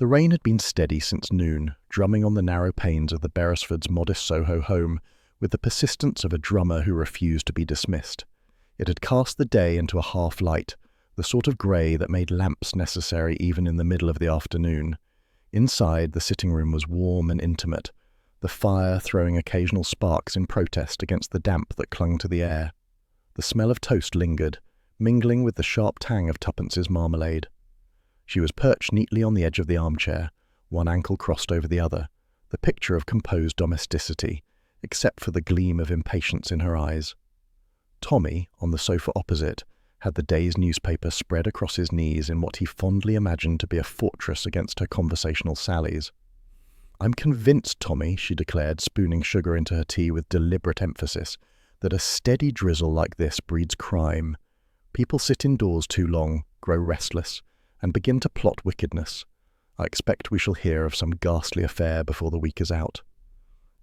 The rain had been steady since noon, drumming on the narrow panes of the Beresfords' modest Soho home with the persistence of a drummer who refused to be dismissed. It had cast the day into a half-light, the sort of grey that made lamps necessary even in the middle of the afternoon. Inside, the sitting room was warm and intimate, the fire throwing occasional sparks in protest against the damp that clung to the air. The smell of toast lingered, mingling with the sharp tang of Tuppence's marmalade. She was perched neatly on the edge of the armchair, one ankle crossed over the other, the picture of composed domesticity, except for the gleam of impatience in her eyes. Tommy, on the sofa opposite, had the day's newspaper spread across his knees in what he fondly imagined to be a fortress against her conversational sallies. "I'm convinced, Tommy," she declared, spooning sugar into her tea with deliberate emphasis, "that a steady drizzle like this breeds crime. People sit indoors too long, grow restless, and begin to plot wickedness. I expect we shall hear of some ghastly affair before the week is out."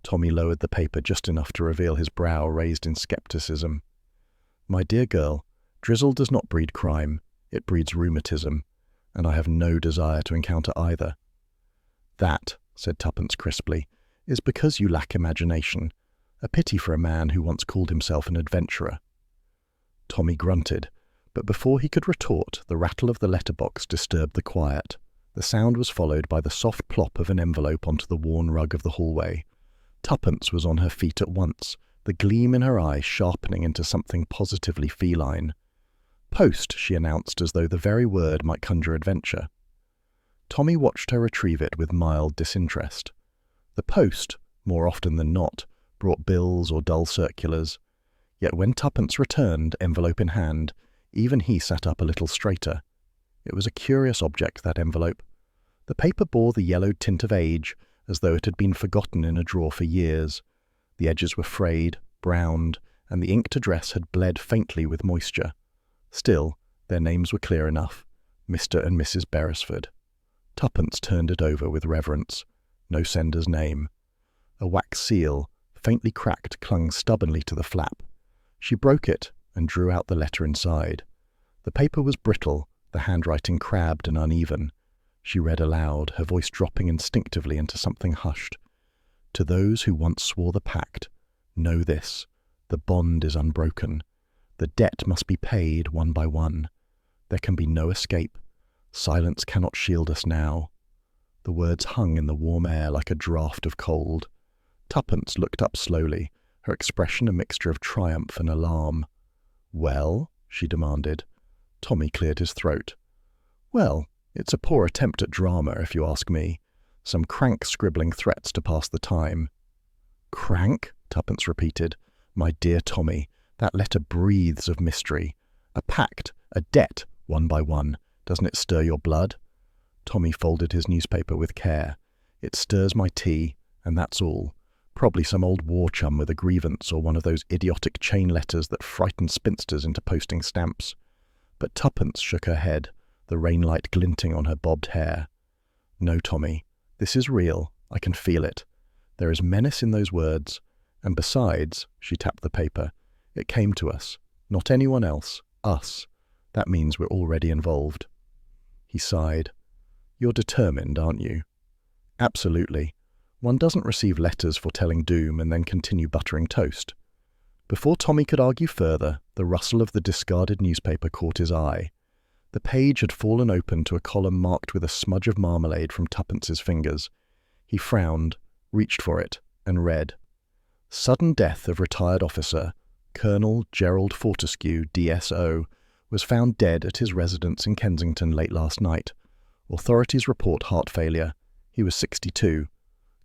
Tommy lowered the paper just enough to reveal his brow raised in skepticism. "My dear girl, drizzle does not breed crime, it breeds rheumatism, and I have no desire to encounter either." "That," said Tuppence crisply, "is because you lack imagination. A pity for a man who once called himself an adventurer." Tommy grunted, but before he could retort, the rattle of the letterbox disturbed the quiet. The sound was followed by the soft plop of an envelope onto the worn rug of the hallway. Tuppence was on her feet at once, the gleam in her eye sharpening into something positively feline. "Post," she announced, as though the very word might conjure adventure. Tommy watched her retrieve it with mild disinterest. The post, more often than not, brought bills or dull circulars. Yet when Tuppence returned, envelope in hand, even he sat up a little straighter. It was a curious object, that envelope. The paper bore the yellowed tint of age, as though it had been forgotten in a drawer for years. The edges were frayed, browned, and the inked address had bled faintly with moisture. Still, their names were clear enough, Mr. and Mrs. Beresford. Tuppence turned it over with reverence. No sender's name. A wax seal, faintly cracked, clung stubbornly to the flap. She broke it and drew out the letter inside. The paper was brittle, the handwriting crabbed and uneven. She read aloud, her voice dropping instinctively into something hushed. "To those who once swore the pact, know this: the bond is unbroken. The debt must be paid one by one. There can be no escape. Silence cannot shield us now." The words hung in the warm air like a draught of cold. Tuppence looked up slowly, her expression a mixture of triumph and alarm. "Well?" she demanded. Tommy cleared his throat. "Well, it's a poor attempt at drama, if you ask me. Some crank scribbling threats to pass the time." "Crank?" Tuppence repeated. "My dear Tommy, that letter breathes of mystery. A pact, a debt, one by one. Doesn't it stir your blood?" Tommy folded his newspaper with care. "It stirs my tea, and that's all. Probably some old war chum with a grievance, or one of those idiotic chain letters that frighten spinsters into posting stamps." But Tuppence shook her head, the rainlight glinting on her bobbed hair. "No, Tommy, this is real. I can feel it. There is menace in those words. And besides," she tapped the paper, "it came to us. Not anyone else. Us. That means we're already involved." He sighed. "You're determined, aren't you?" "Absolutely. One doesn't receive letters foretelling doom and then continue buttering toast." Before Tommy could argue further, the rustle of the discarded newspaper caught his eye. The page had fallen open to a column marked with a smudge of marmalade from Tuppence's fingers. He frowned, reached for it, and read: "Sudden death of retired officer, Colonel Gerald Fortescue, DSO, was found dead at his residence in Kensington late last night. Authorities report heart failure. He was 62.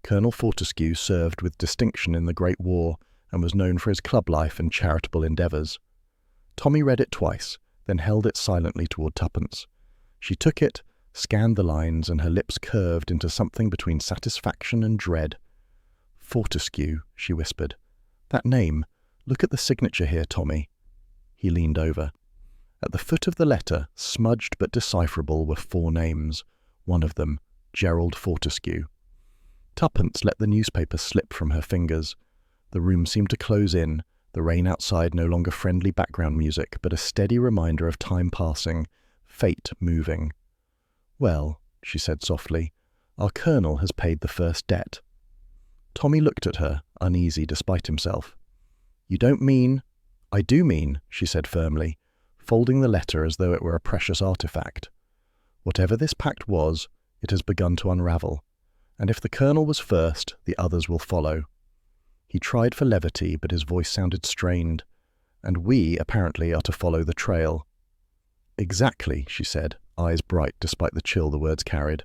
Colonel Fortescue served with distinction in the Great War and was known for his club life and charitable endeavours." Tommy read it twice, then held it silently toward Tuppence. She took it, scanned the lines, and her lips curved into something between satisfaction and dread. "Fortescue," she whispered. "That name. Look at the signature here, Tommy." He leaned over. At the foot of the letter, smudged but decipherable, were 4 names. One of them, Gerald Fortescue. Tuppence let the newspaper slip from her fingers. The room seemed to close in, the rain outside no longer friendly background music, but a steady reminder of time passing, fate moving. "Well," she said softly, Our colonel has paid the first debt." Tommy looked at her, uneasy despite himself. "You don't mean—" "I do mean," she said firmly, folding the letter as though it were a precious artifact. "Whatever this pact was, it has begun to unravel, and if the colonel was first, the others will follow." He tried for levity, but his voice sounded strained. "And we, apparently, are to follow the trail." "Exactly," she said, eyes bright despite the chill the words carried.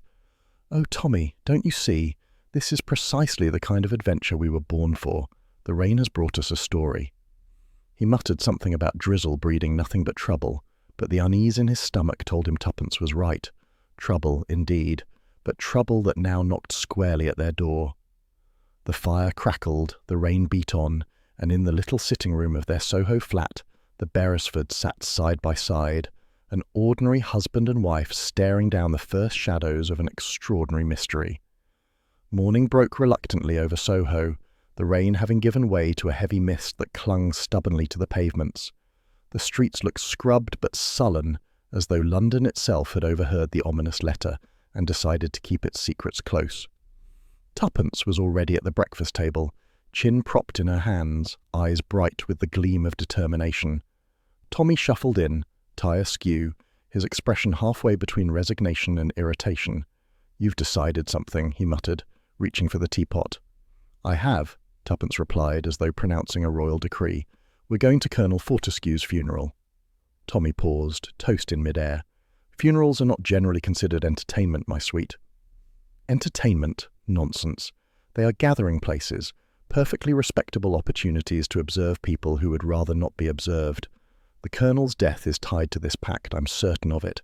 "Oh, Tommy, don't you see? This is precisely the kind of adventure we were born for. The rain has brought us a story." He muttered something about drizzle breeding nothing but trouble, but the unease in his stomach told him Tuppence was right. Trouble, indeed, but trouble that now knocked squarely at their door. The fire crackled, the rain beat on, and in the little sitting room of their Soho flat, the Beresfords sat side by side, an ordinary husband and wife staring down the first shadows of an extraordinary mystery. Morning broke reluctantly over Soho, the rain having given way to a heavy mist that clung stubbornly to the pavements. The streets looked scrubbed but sullen, as though London itself had overheard the ominous letter and decided to keep its secrets close. Tuppence was already at the breakfast table, chin propped in her hands, eyes bright with the gleam of determination. Tommy shuffled in, tie askew, his expression halfway between resignation and irritation. "You've decided something," he muttered, reaching for the teapot. "I have," Tuppence replied, as though pronouncing a royal decree. "We're going to Colonel Fortescue's funeral." Tommy paused, toast in mid-air. "Funerals are not generally considered entertainment, my sweet." "Entertainment? Nonsense. They are gathering places, perfectly respectable opportunities to observe people who would rather not be observed. The Colonel's death is tied to this pact, I'm certain of it,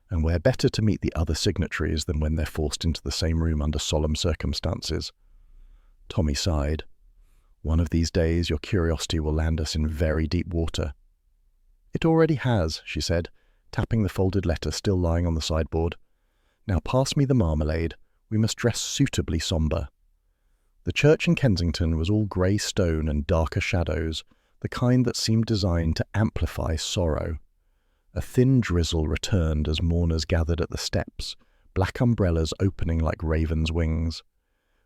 and where better to meet the other signatories than when they're forced into the same room under solemn circumstances." Tommy sighed. "One of these days your curiosity will land us in very deep water." "It already has," she said, tapping the folded letter still lying on the sideboard. "Now pass me the marmalade. We must dress suitably sombre." The church in Kensington was all grey stone and darker shadows, the kind that seemed designed to amplify sorrow. A thin drizzle returned as mourners gathered at the steps, black umbrellas opening like ravens' wings.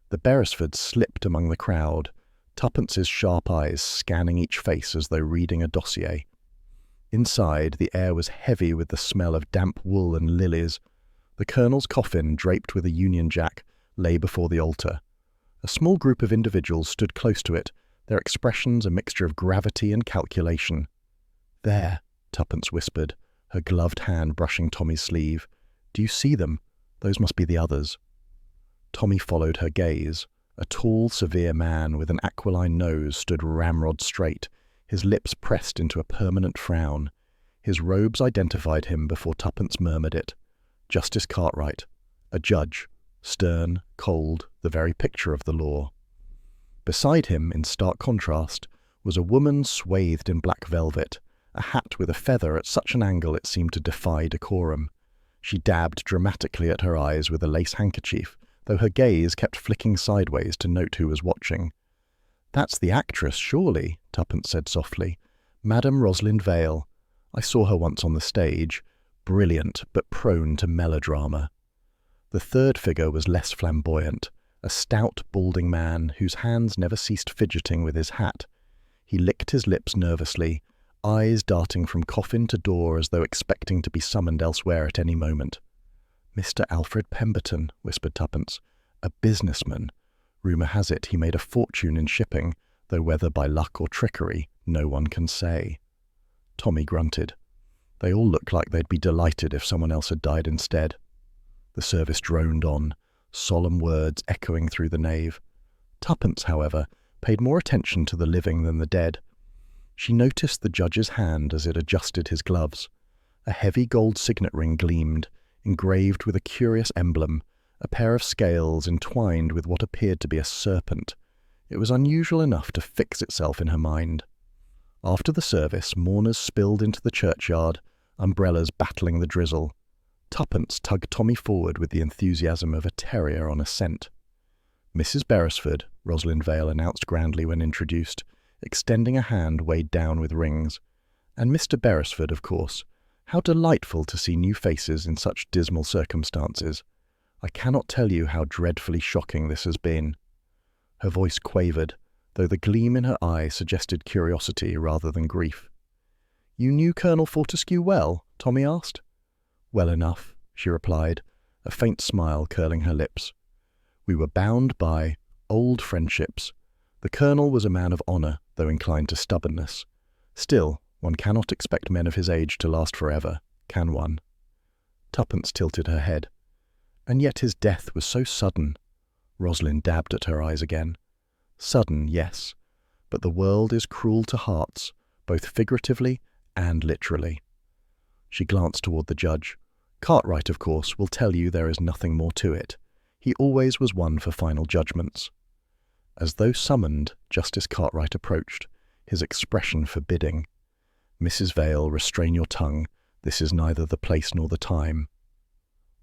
The Beresfords slipped among the crowd, Tuppence's sharp eyes scanning each face as though reading a dossier. Inside, the air was heavy with the smell of damp wool and lilies. The colonel's coffin, draped with a Union Jack, lay before the altar. A small group of individuals stood close to it, their expressions a mixture of gravity and calculation. "There," Tuppence whispered, her gloved hand brushing Tommy's sleeve. "Do you see them? Those must be the others." Tommy followed her gaze. A tall, severe man with an aquiline nose stood ramrod straight, his lips pressed into a permanent frown. His robes identified him before Tuppence murmured it. Justice Cartwright, a judge, stern, cold, the very picture of the law. Beside him, in stark contrast, was a woman swathed in black velvet, a hat with a feather at such an angle it seemed to defy decorum. She dabbed dramatically at her eyes with a lace handkerchief, though her gaze kept flicking sideways to note who was watching. "That's the actress, surely," Tuppence said softly. "Madame Rosalind Vale. I saw her once on the stage. Brilliant, but prone to melodrama." The third figure was less flamboyant, a stout, balding man whose hands never ceased fidgeting with his hat. He licked his lips nervously, eyes darting from coffin to door as though expecting to be summoned elsewhere at any moment. "Mr. Alfred Pemberton," whispered Tuppence. "A businessman. Rumour has it he made a fortune in shipping, though whether by luck or trickery, no one can say." Tommy grunted. They all looked like they'd be delighted if someone else had died instead. The service droned on, solemn words echoing through the nave. Tuppence, however, paid more attention to the living than the dead. She noticed the judge's hand as it adjusted his gloves. A heavy gold signet ring gleamed, engraved with a curious emblem, a pair of scales entwined with what appeared to be a serpent. It was unusual enough to fix itself in her mind. After the service, mourners spilled into the churchyard, umbrellas battling the drizzle. Tuppence tugged Tommy forward with the enthusiasm of a terrier on a scent. "Mrs. Beresford," Rosalind Vale announced grandly when introduced, extending a hand weighed down with rings. "And Mr. Beresford, of course. How delightful to see new faces in such dismal circumstances. I cannot tell you how dreadfully shocking this has been." Her voice quavered, though the gleam in her eye suggested curiosity rather than grief. "You knew Colonel Fortescue well?" Tommy asked. "Well enough," she replied, a faint smile curling her lips. "We were bound by old friendships. The Colonel was a man of honour, though inclined to stubbornness. Still, one cannot expect men of his age to last forever, can one?" Tuppence tilted her head. "And yet his death was so sudden." Rosalind dabbed at her eyes again. "Sudden, yes, but the world is cruel to hearts, both figuratively and literally." She glanced toward the judge. "Cartwright, of course, will tell you there is nothing more to it. He always was one for final judgments." As though summoned, Justice Cartwright approached, his expression forbidding. "Mrs. Vale, restrain your tongue. This is neither the place nor the time."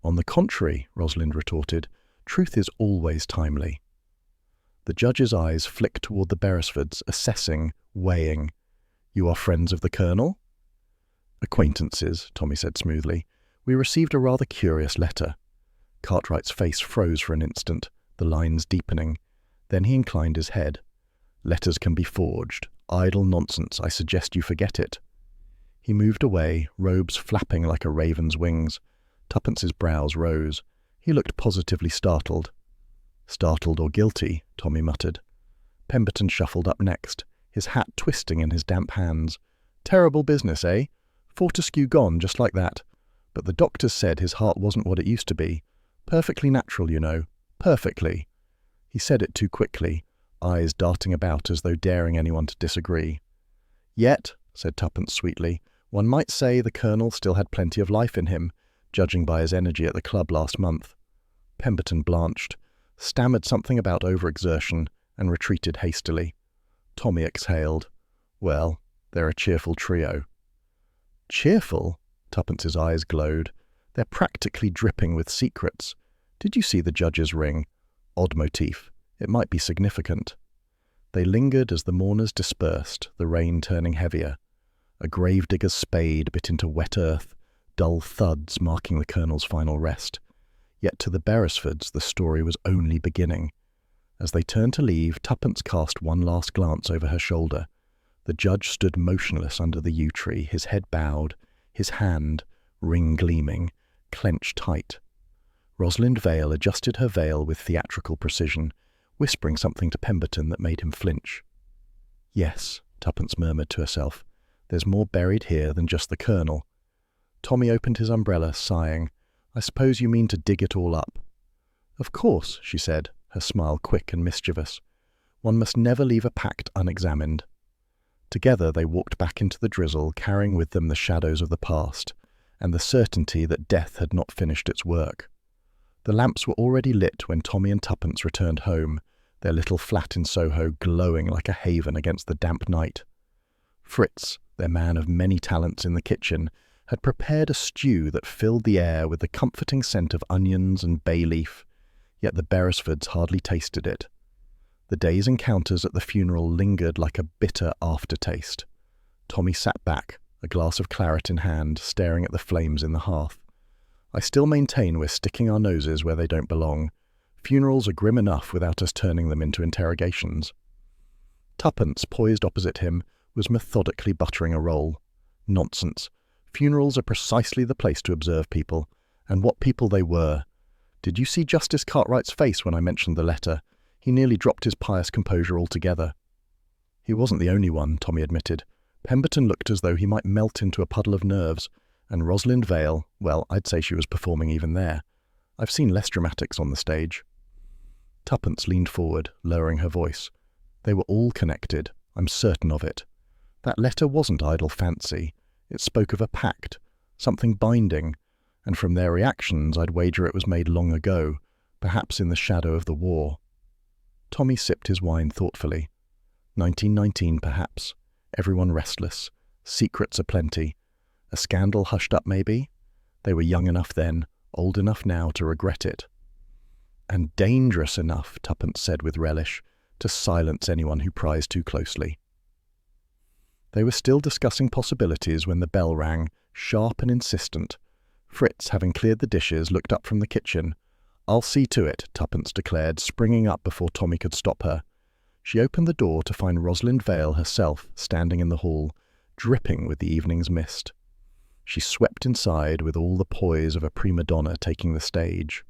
"On the contrary," Rosalind retorted, "truth is always timely." The judge's eyes flicked toward the Beresfords, assessing, weighing. "You are friends of the Colonel?" "Acquaintances," Tommy said smoothly. "We received a rather curious letter." Cartwright's face froze for an instant, the lines deepening. Then he inclined his head. "Letters can be forged. Idle nonsense. I suggest you forget it." He moved away, robes flapping like a raven's wings. Tuppence's brows rose. He looked positively startled. "Startled or guilty," Tommy muttered. Pemberton shuffled up next, his hat twisting in his damp hands. "Terrible business, eh? Fortescue gone just like that. But the doctors said his heart wasn't what it used to be. Perfectly natural, you know. Perfectly." He said it too quickly, eyes darting about as though daring anyone to disagree. "Yet," said Tuppence sweetly, "one might say the Colonel still had plenty of life in him, judging by his energy at the club last month." Pemberton blanched, stammered something about overexertion, and retreated hastily. Tommy exhaled. "Well, they're a cheerful trio." "Cheerful?" Tuppence's eyes glowed. "They're practically dripping with secrets. Did you see the judge's ring? Odd motif. It might be significant." They lingered as the mourners dispersed, the rain turning heavier. A gravedigger's spade bit into wet earth, dull thuds marking the Colonel's final rest. Yet to the Beresfords the story was only beginning. As they turned to leave, Tuppence cast one last glance over her shoulder. The judge stood motionless under the yew tree, his head bowed, his hand, ring gleaming, clenched tight. Rosalind Vale adjusted her veil with theatrical precision, whispering something to Pemberton that made him flinch. "Yes," Tuppence murmured to herself, "there's more buried here than just the Colonel." Tommy opened his umbrella, sighing. "I suppose you mean to dig it all up." "Of course," she said, her smile quick and mischievous. "One must never leave a pact unexamined." Together they walked back into the drizzle, carrying with them the shadows of the past, and the certainty that death had not finished its work. The lamps were already lit when Tommy and Tuppence returned home, their little flat in Soho glowing like a haven against the damp night. Fritz, their man of many talents in the kitchen, had prepared a stew that filled the air with the comforting scent of onions and bay leaf, yet the Beresfords hardly tasted it. The day's encounters at the funeral lingered like a bitter aftertaste. Tommy sat back, a glass of claret in hand, staring at the flames in the hearth. "I still maintain we're sticking our noses where they don't belong. Funerals are grim enough without us turning them into interrogations." Tuppence, poised opposite him, was methodically buttering a roll. "Nonsense. Funerals are precisely the place to observe people, and what people they were. Did you see Justice Cartwright's face when I mentioned the letter? He nearly dropped his pious composure altogether." "He wasn't the only one," Tommy admitted. "Pemberton looked as though he might melt into a puddle of nerves, and Rosalind Vale, well, I'd say she was performing even there. I've seen less dramatics on the stage." Tuppence leaned forward, lowering her voice. "They were all connected. I'm certain of it. That letter wasn't idle fancy. It spoke of a pact, something binding, and from their reactions I'd wager it was made long ago, perhaps in the shadow of the war." Tommy sipped his wine thoughtfully. 1919, perhaps. Everyone restless. Secrets aplenty. A scandal hushed up, maybe? They were young enough then, old enough now to regret it. "And dangerous enough," Tuppence said with relish, "to silence anyone who pries too closely." They were still discussing possibilities when the bell rang, sharp and insistent. Fritz, having cleared the dishes, looked up from the kitchen. "I'll see to it," Tuppence declared, springing up before Tommy could stop her. She opened the door to find Rosalind Vale herself standing in the hall, dripping with the evening's mist. She swept inside with all the poise of a prima donna taking the stage.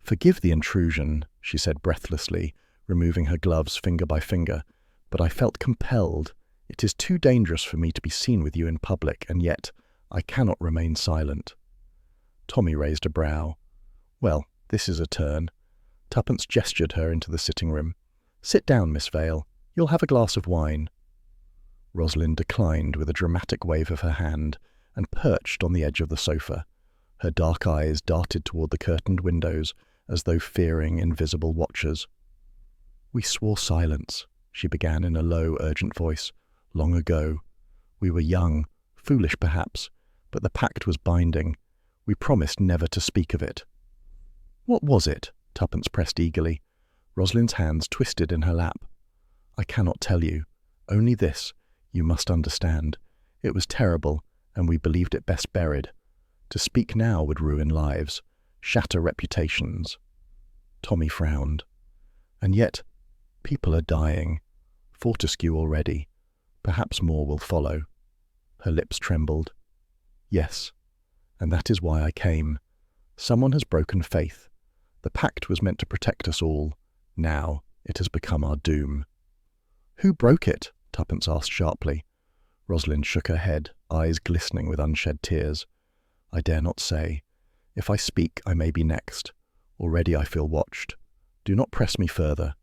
"Forgive the intrusion," she said breathlessly, removing her gloves finger by finger, "but I felt compelled. It is too dangerous for me to be seen with you in public, and yet I cannot remain silent." Tommy raised a brow. "Well, this is a turn." Tuppence gestured her into the sitting room. "Sit down, Miss Vale. You'll have a glass of wine." Rosalind declined with a dramatic wave of her hand and perched on the edge of the sofa. Her dark eyes darted toward the curtained windows as though fearing invisible watchers. "We swore silence," she began in a low, urgent voice, "long ago. We were young, foolish perhaps, but the pact was binding. We promised never to speak of it." "What was it?" Tuppence pressed eagerly. Rosalind's hands twisted in her lap. "I cannot tell you. Only this, you must understand. It was terrible, and we believed it best buried. To speak now would ruin lives, shatter reputations." Tommy frowned. "And yet, people are dying. Fortescue already. Perhaps more will follow." Her lips trembled. "Yes, and that is why I came. Someone has broken faith. The pact was meant to protect us all. Now it has become our doom." "Who broke it?" Tuppence asked sharply. Rosalind shook her head, eyes glistening with unshed tears. "I dare not say. If I speak, I may be next. Already I feel watched. Do not press me further."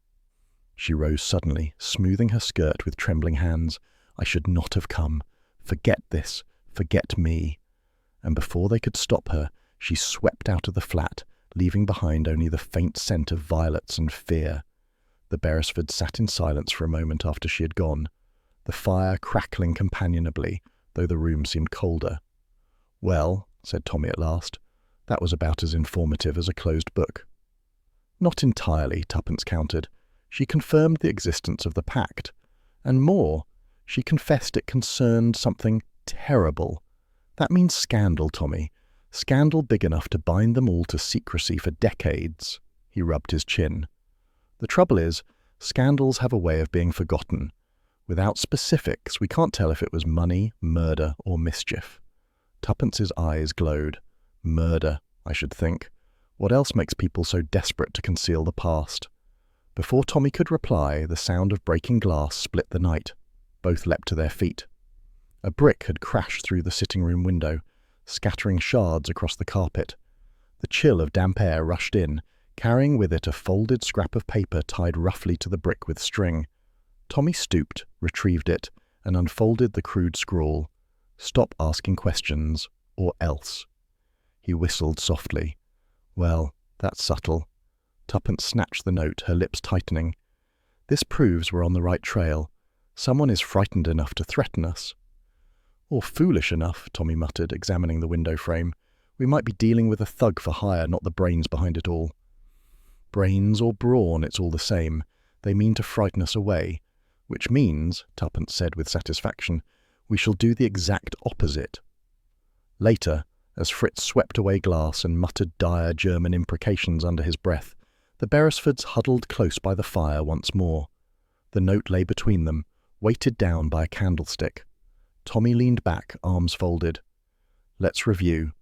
She rose suddenly, smoothing her skirt with trembling hands. "I should not have come. Forget this. Forget me." And before they could stop her, she swept out of the flat, leaving behind only the faint scent of violets and fear. The Beresfords sat in silence for a moment after she had gone, the fire crackling companionably, though the room seemed colder. "Well," said Tommy at last, "that was about as informative as a closed book." "Not entirely," Tuppence countered. "She confirmed the existence of the pact. And more, she confessed it concerned something terrible. That means scandal, Tommy. Scandal big enough to bind them all to secrecy for decades." He rubbed his chin. "The trouble is, scandals have a way of being forgotten. Without specifics, we can't tell if it was money, murder, or mischief." Tuppence's eyes glowed. "Murder, I should think. What else makes people so desperate to conceal the past?" Before Tommy could reply, the sound of breaking glass split the night. Both leapt to their feet. A brick had crashed through the sitting-room window, scattering shards across the carpet. The chill of damp air rushed in, carrying with it a folded scrap of paper tied roughly to the brick with string. Tommy stooped, retrieved it, and unfolded the crude scrawl. "Stop asking questions, or else." He whistled softly. "Well, that's subtle." Tuppence snatched the note, her lips tightening. "This proves we're on the right trail. Someone is frightened enough to threaten us." "Or foolish enough," Tommy muttered, examining the window frame. "We might be dealing with a thug for hire, not the brains behind it all." "Brains or brawn, it's all the same. They mean to frighten us away. Which means," Tuppence said with satisfaction, "we shall do the exact opposite." Later, as Fritz swept away glass and muttered dire German imprecations under his breath, the Beresfords huddled close by the fire once more. The note lay between them, weighted down by a candlestick. Tommy leaned back, arms folded. "Let's review.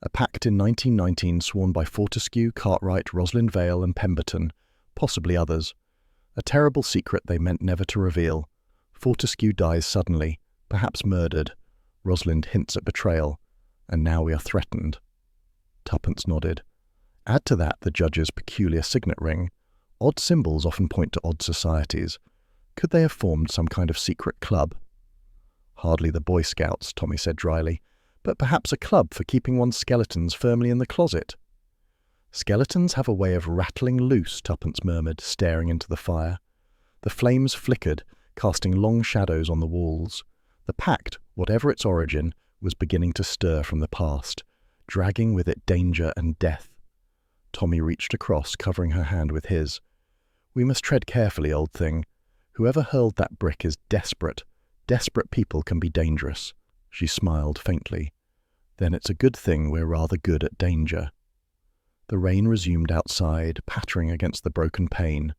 A pact in 1919 sworn by Fortescue, Cartwright, Rosalind Vale and Pemberton, possibly others. A terrible secret they meant never to reveal. Fortescue dies suddenly, perhaps murdered. Rosalind hints at betrayal. And now we are threatened." Tuppence nodded. "Add to that the judge's peculiar signet ring. Odd symbols often point to odd societies. Could they have formed some kind of secret club?" "Hardly the Boy Scouts," Tommy said dryly, "but perhaps a club for keeping one's skeletons firmly in the closet." "Skeletons have a way of rattling loose," Tuppence murmured, staring into the fire. The flames flickered, casting long shadows on the walls. The pact, whatever its origin, was beginning to stir from the past, dragging with it danger and death. Tommy reached across, covering her hand with his. "We must tread carefully, old thing. Whoever hurled that brick is desperate. Desperate people can be dangerous." She smiled faintly. "Then it's a good thing we're rather good at danger." The rain resumed outside, pattering against the broken pane.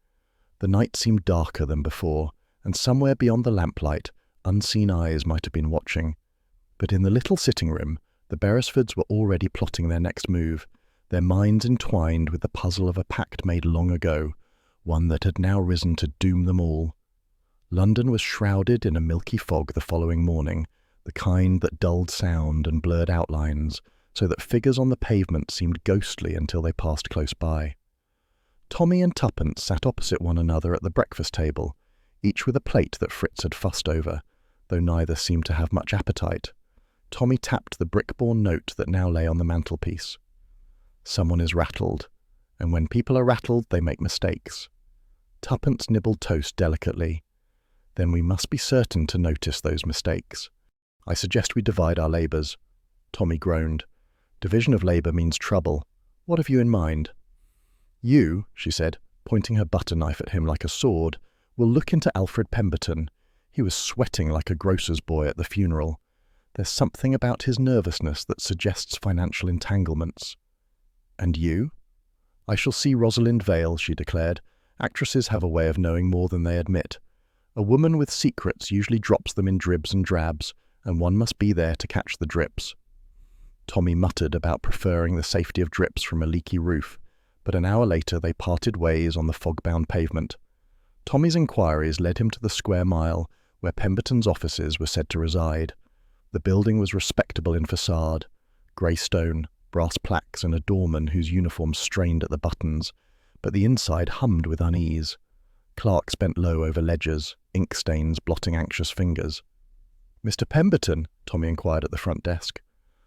The night seemed darker than before, and somewhere beyond the lamplight, unseen eyes might have been watching. But in the little sitting room, the Beresfords were already plotting their next move, their minds entwined with the puzzle of a pact made long ago, one that had now risen to doom them all. London was shrouded in a milky fog the following morning, the kind that dulled sound and blurred outlines, so that figures on the pavement seemed ghostly until they passed close by. Tommy and Tuppence sat opposite one another at the breakfast table, each with a plate that Fritz had fussed over, though neither seemed to have much appetite. Tommy tapped the brick-born note that now lay on the mantelpiece. Someone is rattled, and when people are rattled, they make mistakes. Tuppence nibbled toast delicately. Then we must be certain to notice those mistakes. I suggest we divide our labours. Tommy groaned. Division of labour means trouble. What have you in mind? You, she said, pointing her butter knife at him like a sword, will look into Alfred Pemberton. He was sweating like a grocer's boy at the funeral. There's something about his nervousness that suggests financial entanglements. And you? I shall see Rosalind Vale, she declared. Actresses have a way of knowing more than they admit. A woman with secrets usually drops them in dribs and drabs, and one must be there to catch the drips. Tommy muttered about preferring the safety of drips from a leaky roof, but an hour later they parted ways on the fog-bound pavement. Tommy's inquiries led him to the square mile, where Pemberton's offices were said to reside. The building was respectable in facade, grey stone, brass plaques and a doorman whose uniform strained at the buttons, but the inside hummed with unease. Clerks bent low over ledgers, ink stains blotting anxious fingers. "Mr. Pemberton?" Tommy inquired at the front desk.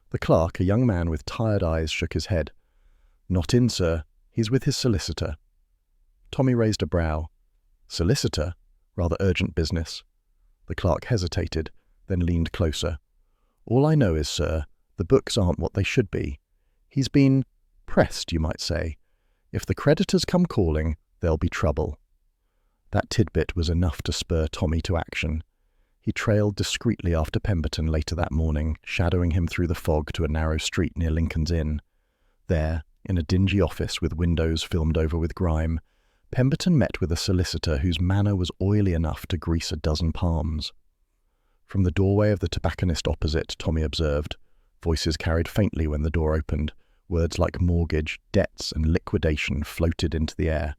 The clerk, a young man with tired eyes, shook his head. "Not in, sir. He's with his solicitor." Tommy raised a brow. "Solicitor? Rather urgent business." The clerk hesitated, then leaned closer. "All I know is, sir, the books aren't what they should be. He's been pressed, you might say. If the creditors come calling, there'll be trouble." That tidbit was enough to spur Tommy to action. He trailed discreetly after Pemberton later that morning, shadowing him through the fog to a narrow street near Lincoln's Inn. There, in a dingy office with windows filmed over with grime, Pemberton met with a solicitor whose manner was oily enough to grease a dozen palms. From the doorway of the tobacconist opposite, Tommy observed, voices carried faintly when the door opened, words like mortgage, debts, and liquidation floated into the air.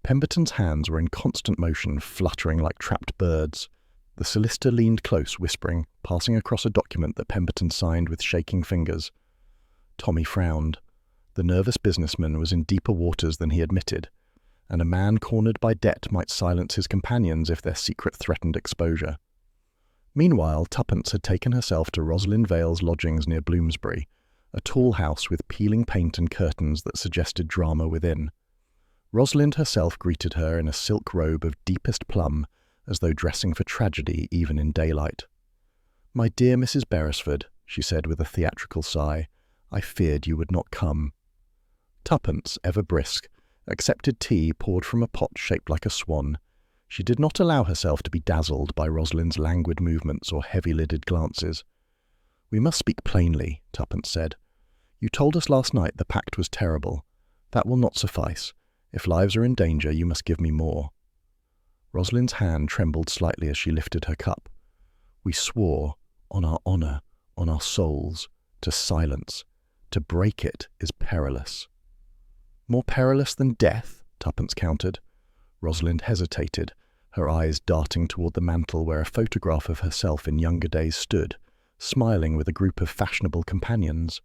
Pemberton's hands were in constant motion, fluttering like trapped birds. The solicitor leaned close, whispering, passing across a document that Pemberton signed with shaking fingers. Tommy frowned. The nervous businessman was in deeper waters than he admitted, and a man cornered by debt might silence his companions if their secret threatened exposure. Meanwhile, Tuppence had taken herself to Rosalind Vale's lodgings near Bloomsbury, a tall house with peeling paint and curtains that suggested drama within. Rosalind herself greeted her in a silk robe of deepest plum, as though dressing for tragedy even in daylight. "My dear Mrs. Beresford," she said with a theatrical sigh, "I feared you would not come." Tuppence, ever brisk, accepted tea poured from a pot shaped like a swan. She did not allow herself to be dazzled by Rosalind's languid movements or heavy-lidded glances. "We must speak plainly," Tuppence said. "You told us last night the pact was terrible. That will not suffice. If lives are in danger, you must give me more." Rosalind's hand trembled slightly as she lifted her cup. "We swore, on our honour, on our souls, to silence. To break it is perilous." "More perilous than death?" Tuppence countered. Rosalind hesitated, her eyes darting toward the mantel where a photograph of herself in younger days stood, smiling with a group of fashionable companions.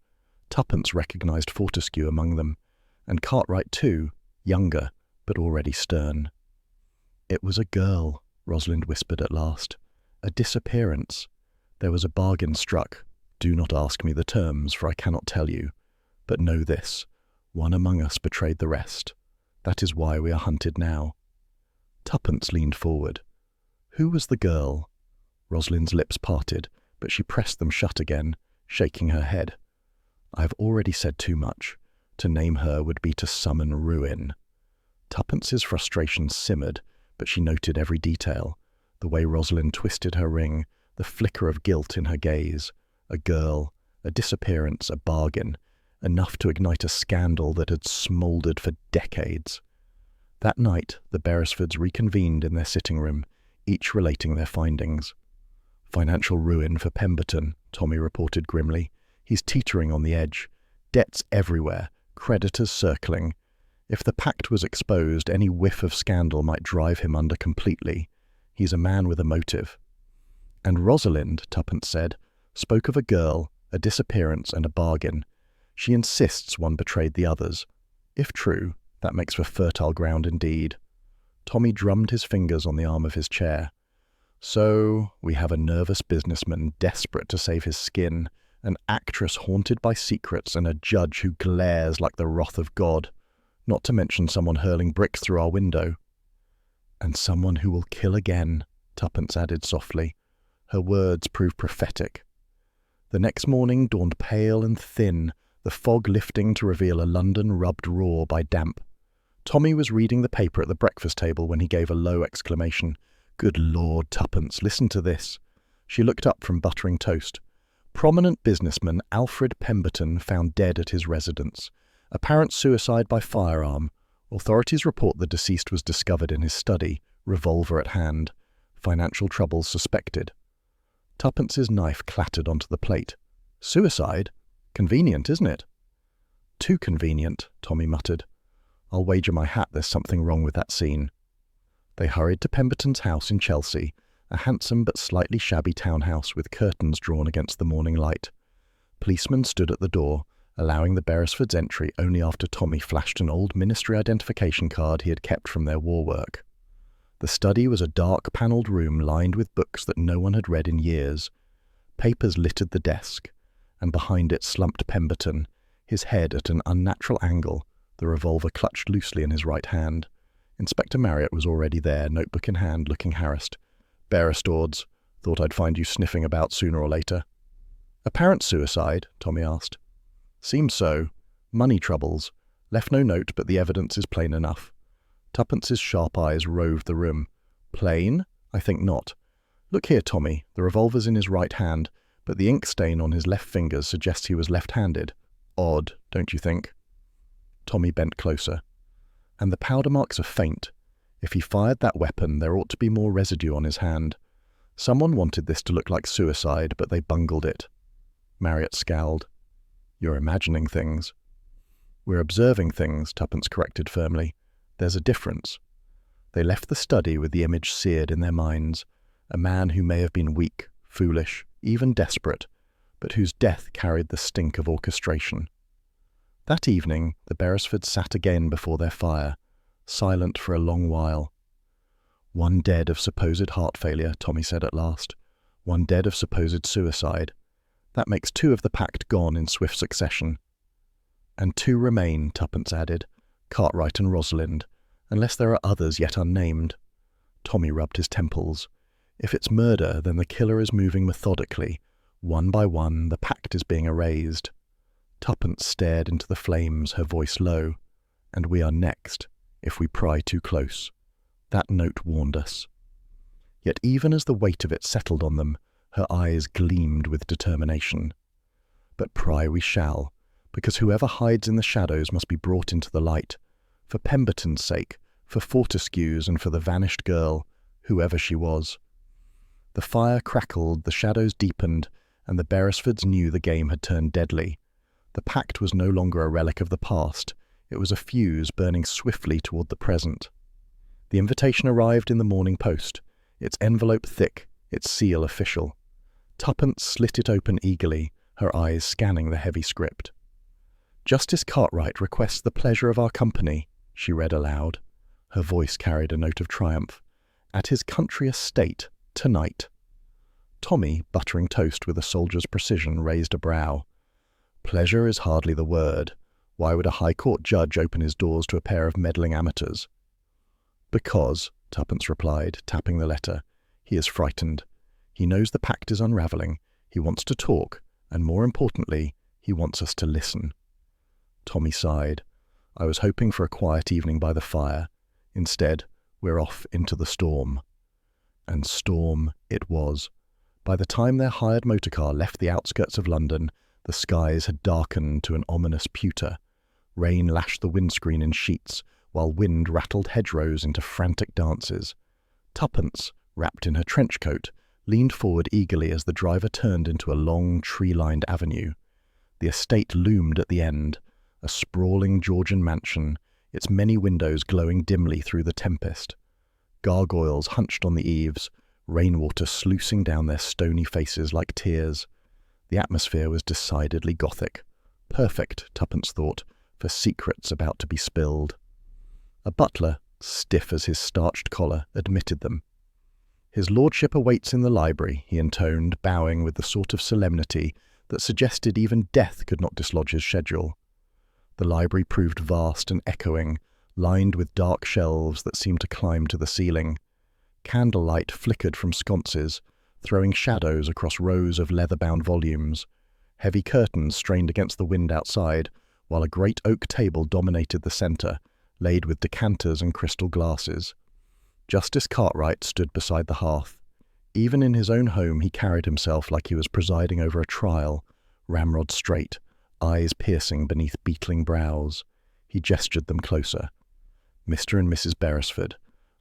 Tuppence recognised Fortescue among them, and Cartwright too, younger, but already stern. "It was a girl," Rosalind whispered at last. "A disappearance. There was a bargain struck. Do not ask me the terms, for I cannot tell you. But know this, one among us betrayed the rest. That is why we are hunted now." Tuppence leaned forward. "Who was the girl?" Rosalind's lips parted, but she pressed them shut again, shaking her head. "I have already said too much. To name her would be to summon ruin." Tuppence's frustration simmered, but she noted every detail, the way Rosalind twisted her ring, the flicker of guilt in her gaze. A girl, a disappearance, a bargain, enough to ignite a scandal that had smouldered for decades. That night, the Beresfords reconvened in their sitting room, each relating their findings. "Financial ruin for Pemberton," Tommy reported grimly. "He's teetering on the edge. Debts everywhere, creditors circling. If the Pact was exposed, any whiff of scandal might drive him under completely. He's a man with a motive." "And Rosalind," Tuppence said, "spoke of a girl, a disappearance and a bargain. She insists one betrayed the others. If true, that makes for fertile ground indeed." Tommy drummed his fingers on the arm of his chair. "So, we have a nervous businessman desperate to save his skin, an actress haunted by secrets, and a judge who glares like the wrath of God, not to mention someone hurling bricks through our window." "And someone who will kill again," Tuppence added softly. Her words proved prophetic. The next morning dawned pale and thin, the fog lifting to reveal a London rubbed raw by damp. Tommy was reading the paper at the breakfast table when he gave a low exclamation. "Good Lord, Tuppence, listen to this." She looked up from buttering toast. "Prominent businessman Alfred Pemberton found dead at his residence. Apparent suicide by firearm. Authorities report the deceased was discovered in his study, revolver at hand. Financial troubles suspected." Tuppence's knife clattered onto the plate. "Suicide? Convenient, isn't it?" "Too convenient," Tommy muttered. "I'll wager my hat there's something wrong with that scene." They hurried to Pemberton's house in Chelsea, a handsome but slightly shabby townhouse with curtains drawn against the morning light. Policemen stood at the door, allowing the Beresfords entry only after Tommy flashed an old ministry identification card he had kept from their war work. The study was a dark panelled room lined with books that no one had read in years. Papers littered the desk, and behind it slumped Pemberton, his head at an unnatural angle, the revolver clutched loosely in his right hand. Inspector Marriott was already there, notebook in hand, looking harassed. "Beresfords, thought I'd find you sniffing about sooner or later." "Apparent suicide?" Tommy asked. "Seems so. Money troubles. Left no note, but the evidence is plain enough." Tuppence's sharp eyes roved the room. "Plain? I think not. Look here, Tommy, the revolver's in his right hand, but the ink stain on his left fingers suggests he was left-handed. Odd, don't you think?" Tommy bent closer. "And the powder marks are faint. If he fired that weapon, there ought to be more residue on his hand. Someone wanted this to look like suicide, but they bungled it." Marriott scowled. "You're imagining things." "We're observing things," Tuppence corrected firmly. "There's a difference." They left the study with the image seared in their minds, a man who may have been weak, foolish, even desperate, but whose death carried the stink of orchestration. That evening, the Beresfords sat again before their fire, silent for a long while. "One dead of supposed heart failure," Tommy said at last. "One dead of supposed suicide. That makes 2 of the Pact gone in swift succession." "And 2 remain," Tuppence added, "Cartwright and Rosalind, unless there are others yet unnamed." Tommy rubbed his temples. If it's murder, then the killer is moving methodically. One by one, the Pact is being erased. Tuppence stared into the flames, her voice low. "And we are next, if we pry too close." That note warned us. Yet even as the weight of it settled on them, her eyes gleamed with determination. "But pry we shall, because whoever hides in the shadows must be brought into the light. For Pemberton's sake, for Fortescue's, and for the vanished girl, whoever she was." The fire crackled, the shadows deepened, and the Beresfords knew the game had turned deadly. The Pact was no longer a relic of the past. It was a fuse burning swiftly toward the present. The invitation arrived in the Morning Post, its envelope thick, its seal official. Tuppence slit it open eagerly, her eyes scanning the heavy script. "Justice Cartwright requests the pleasure of our company," she read aloud. Her voice carried a note of triumph. "At his country estate, tonight." Tommy, buttering toast with a soldier's precision, raised a brow. "Pleasure is hardly the word. Why would a High Court judge open his doors to a pair of meddling amateurs?" "Because," Tuppence replied, tapping the letter, "he is frightened. He knows the Pact is unravelling. He wants to talk, and more importantly, he wants us to listen." Tommy sighed. "I was hoping for a quiet evening by the fire. Instead, we're off into the storm." And storm it was. By the time their hired motorcar left the outskirts of London, The skies had darkened to an ominous pewter. Rain lashed the windscreen in sheets, while wind rattled hedgerows into frantic dances. Tuppence, wrapped in her trench coat, leaned forward eagerly as the driver turned into a long, tree-lined avenue. The estate loomed at the end, a sprawling Georgian mansion, its many windows glowing dimly through the tempest. Gargoyles hunched on the eaves, rainwater sluicing down their stony faces like tears. The atmosphere was decidedly Gothic. Perfect, Tuppence thought, for secrets about to be spilled. A butler, stiff as his starched collar, admitted them. "His lordship awaits in the library," he intoned, bowing with the sort of solemnity that suggested even death could not dislodge his schedule. The library proved vast and echoing, lined with dark shelves that seemed to climb to the ceiling. Candlelight flickered from sconces, throwing shadows across rows of leather-bound volumes. Heavy curtains strained against the wind outside, while a great oak table dominated the centre, laid with decanters and crystal glasses. Justice Cartwright stood beside the hearth. Even in his own home he carried himself like he was presiding over a trial, ramrod straight, eyes piercing beneath beetling brows. He gestured them closer. "Mr. and Mrs. Beresford,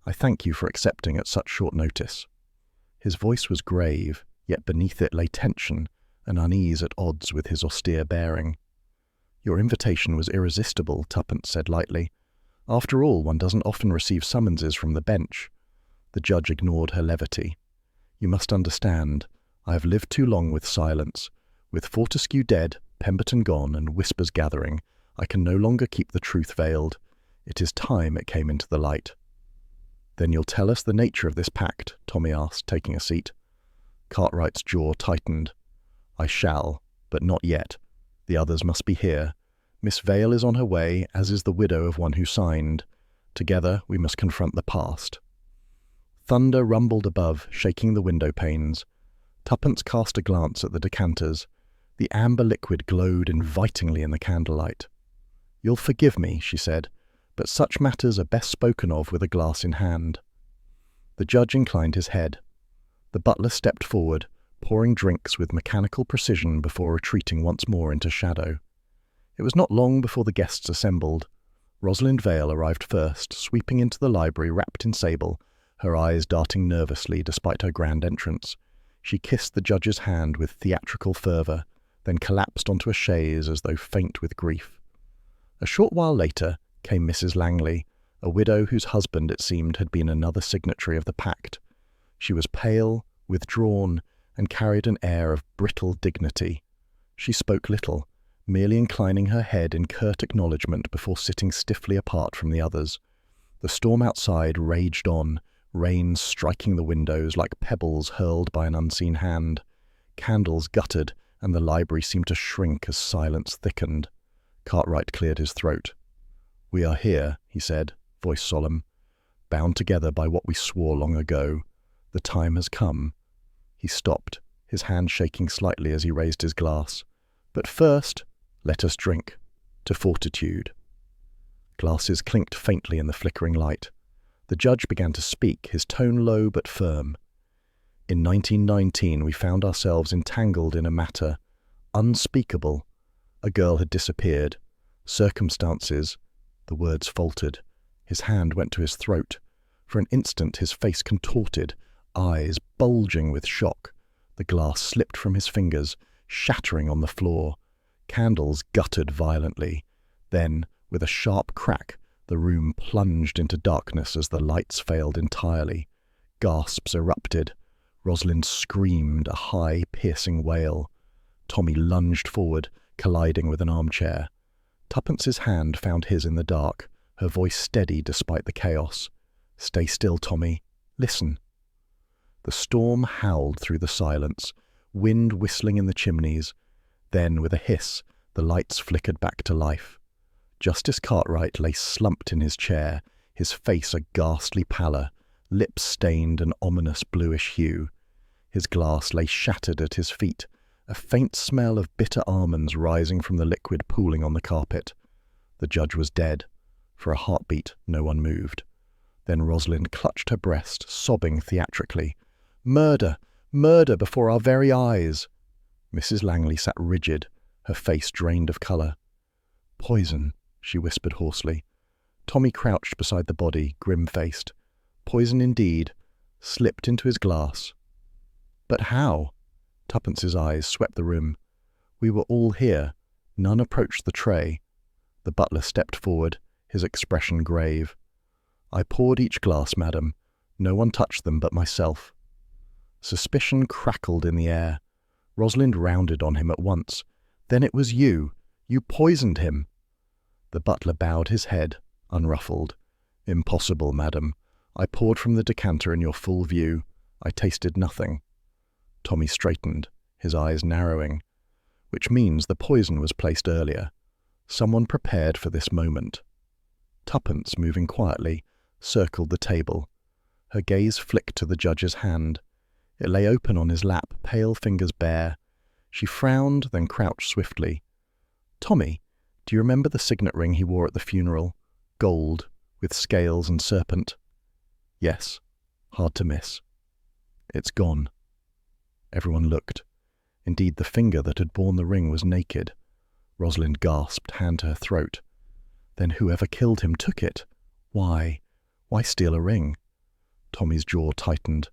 I thank you for accepting at such short notice." His voice was grave, yet beneath it lay tension, an unease at odds with his austere bearing. "Your invitation was irresistible," Tuppence said lightly. "After all, one doesn't often receive summonses from the bench." The judge ignored her levity. "You must understand, I have lived too long with silence. With Fortescue dead, Pemberton gone, and whispers gathering, I can no longer keep the truth veiled. It is time it came into the light." "Then you'll tell us the nature of this pact?" Tommy asked, taking a seat. Cartwright's jaw tightened. "I shall, but not yet. The others must be here. Miss Vale is on her way, as is the widow of one who signed. Together we must confront the past." Thunder rumbled above, shaking the window panes. Tuppence cast a glance at the decanters. The amber liquid glowed invitingly in the candlelight. "You'll forgive me," she said, "but such matters are best spoken of with a glass in hand." The judge inclined his head. The butler stepped forward, pouring drinks with mechanical precision before retreating once more into shadow. It was not long before the guests assembled. Rosalind Vale arrived first, sweeping into the library wrapped in sable, her eyes darting nervously despite her grand entrance. She kissed the judge's hand with theatrical fervour, then collapsed onto a chaise as though faint with grief. A short while later came Mrs. Langley, a widow whose husband, it seemed, had been another signatory of the pact. She was pale, withdrawn, and carried an air of brittle dignity. She spoke little, merely inclining her head in curt acknowledgment before sitting stiffly apart from the others. The storm outside raged on, rain striking the windows like pebbles hurled by an unseen hand. Candles guttered, and the library seemed to shrink as silence thickened. Cartwright cleared his throat. "We are here," he said, voice solemn, "bound together by what we swore long ago. The time has come." He stopped, his hand shaking slightly as he raised his glass. "But first, let us drink. To fortitude." Glasses clinked faintly in the flickering light. The judge began to speak, his tone low but firm. "In 1919 we found ourselves entangled in a matter unspeakable. A girl had disappeared. Circumstances—" The words faltered. His hand went to his throat. For an instant his face contorted, eyes bulging with shock. The glass slipped from his fingers, shattering on the floor. Candles guttered violently. Then, with a sharp crack, the room plunged into darkness as the lights failed entirely. Gasps erupted. Rosalind screamed a high, piercing wail. Tommy lunged forward, colliding with an armchair. Tuppence's hand found his in the dark, her voice steady despite the chaos. "Stay still, Tommy. Listen." The storm howled through the silence, wind whistling in the chimneys. Then, with a hiss, the lights flickered back to life. Justice Cartwright lay slumped in his chair, his face a ghastly pallor, lips stained an ominous bluish hue. His glass lay shattered at his feet, a faint smell of bitter almonds rising from the liquid pooling on the carpet. The judge was dead. For a heartbeat, no one moved. Then Rosalind clutched her breast, sobbing theatrically. "Murder! Murder before our very eyes!" Mrs. Langley sat rigid, her face drained of colour. "Poison," she whispered hoarsely. Tommy crouched beside the body, grim-faced. Poison indeed, slipped into his glass. "But how?" Tuppence's eyes swept the room. "We were all here. None approached the tray." The butler stepped forward, his expression grave. "I poured each glass, madam. No one touched them but myself." Suspicion crackled in the air. Rosalind rounded on him at once. "Then it was you. You poisoned him." The butler bowed his head, unruffled. "Impossible, madam. I poured from the decanter in your full view. I tasted nothing." Tommy straightened, his eyes narrowing. "Which means the poison was placed earlier. Someone prepared for this moment." Tuppence, moving quietly, circled the table. Her gaze flicked to the judge's hand. It lay open on his lap, pale fingers bare. She frowned, then crouched swiftly. "Tommy, do you remember the signet ring he wore at the funeral? Gold, with scales and serpent." "Yes. Hard to miss." "It's gone." Everyone looked. Indeed, the finger that had borne the ring was naked. Rosalind gasped, hand to her throat. "Then whoever killed him took it. Why? Why steal a ring?" Tommy's jaw tightened.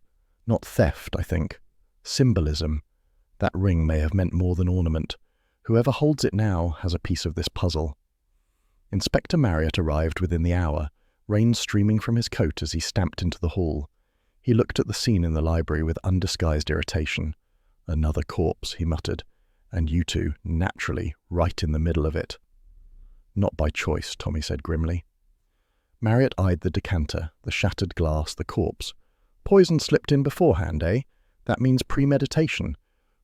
"Not theft, I think. Symbolism. That ring may have meant more than ornament. Whoever holds it now has a piece of this puzzle." Inspector Marriott arrived within the hour, rain streaming from his coat as he stamped into the hall. He looked at the scene in the library with undisguised irritation. "Another corpse," he muttered. "And you two, naturally, right in the middle of it." "Not by choice," Tommy said grimly. Marriott eyed the decanter, the shattered glass, the corpse. "Poison slipped in beforehand, eh? That means premeditation.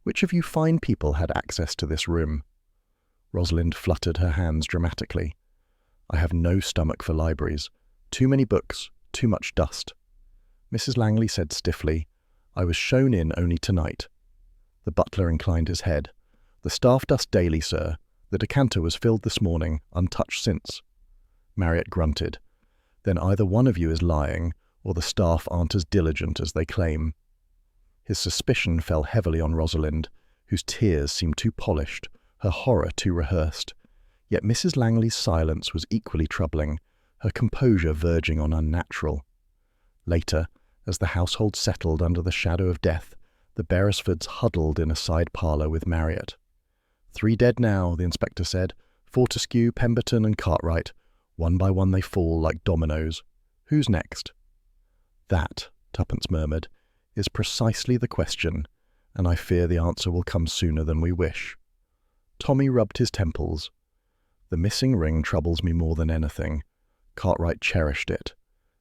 Which of you fine people had access to this room?" Rosalind fluttered her hands dramatically. "I have no stomach for libraries. Too many books, too much dust." Mrs. Langley said stiffly, "I was shown in only tonight." The butler inclined his head. "The staff dust daily, sir. The decanter was filled this morning, untouched since." Marriott grunted. "Then either one of you is lying, or the staff aren't as diligent as they claim." His suspicion fell heavily on Rosalind, whose tears seemed too polished, her horror too rehearsed. Yet Mrs. Langley's silence was equally troubling, her composure verging on unnatural. Later, as the household settled under the shadow of death, the Beresfords huddled in a side parlour with Marriott. "3 dead now," the inspector said. "Fortescue, Pemberton and Cartwright. One by one they fall like dominoes. Who's next?" "That," Tuppence murmured, "is precisely the question, and I fear the answer will come sooner than we wish." Tommy rubbed his temples. "The missing ring troubles me more than anything. Cartwright cherished it.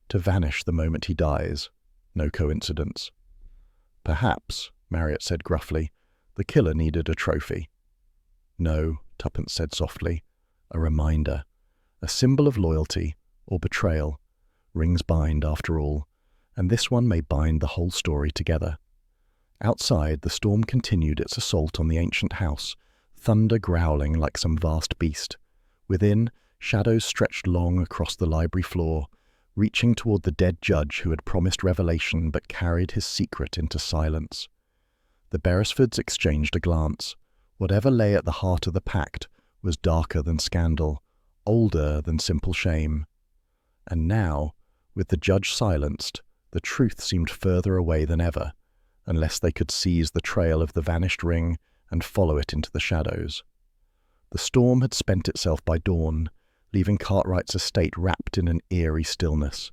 To vanish the moment he dies. No coincidence." "Perhaps," Marriott said gruffly, "the killer needed a trophy." "No," Tuppence said softly, "a reminder. A symbol of loyalty, or betrayal. Rings bind, after all, and this one may bind the whole story together." Outside, the storm continued its assault on the ancient house, thunder growling like some vast beast. Within, shadows stretched long across the library floor, reaching toward the dead judge who had promised revelation but carried his secret into silence. The Beresfords exchanged a glance. Whatever lay at the heart of the pact was darker than scandal, older than simple shame. And now, with the judge silenced, the truth seemed further away than ever, unless they could seize the trail of the vanished ring and follow it into the shadows. The storm had spent itself by dawn, leaving Cartwright's estate wrapped in an eerie stillness.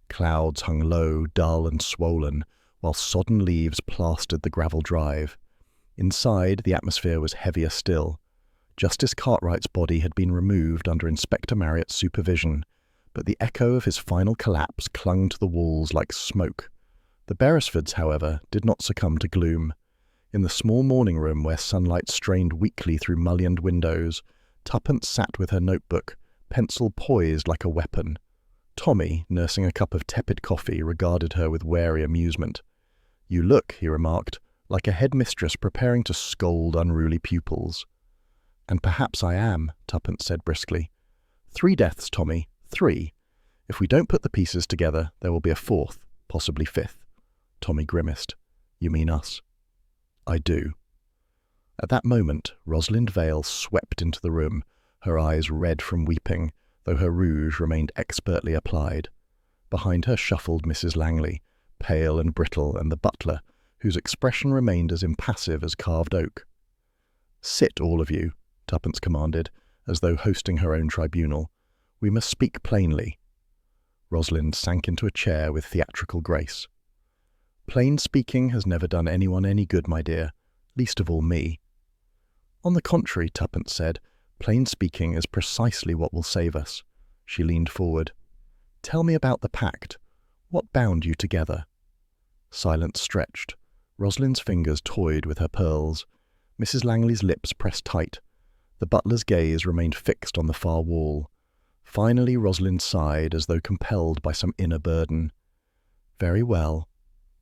Clouds hung low, dull and swollen, while sodden leaves plastered the gravel drive. Inside, the atmosphere was heavier still. Justice Cartwright's body had been removed under Inspector Marriott's supervision, but the echo of his final collapse clung to the walls like smoke. The Beresfords, however, did not succumb to gloom. In the small morning room where sunlight strained weakly through mullioned windows, Tuppence sat with her notebook, pencil poised like a weapon. Tommy, nursing a cup of tepid coffee, regarded her with wary amusement. "You look," he remarked, "like a headmistress preparing to scold unruly pupils." "And perhaps I am," Tuppence said briskly. 3 deaths, Tommy, 3. If we don't put the pieces together, there will be a 4th, possibly 5th. Tommy grimaced. "You mean us?" "I do." At that moment, Rosalind Vale swept into the room, her eyes red from weeping, though her rouge remained expertly applied. Behind her shuffled Mrs. Langley, pale and brittle, and the butler, whose expression remained as impassive as carved oak. "Sit, all of you," Tuppence commanded, as though hosting her own tribunal. "We must speak plainly." Rosalind sank into a chair with theatrical grace. "Plain speaking has never done anyone any good, my dear, least of all me." "On the contrary," Tuppence said, "plain speaking is precisely what will save us." She leaned forward. "Tell me about the Pact. What bound you together?" Silence stretched. Rosalind's fingers toyed with her pearls. Mrs. Langley's lips pressed tight. The butler's gaze remained fixed on the far wall. Finally, Rosalind sighed as though compelled by some inner burden. "Very well.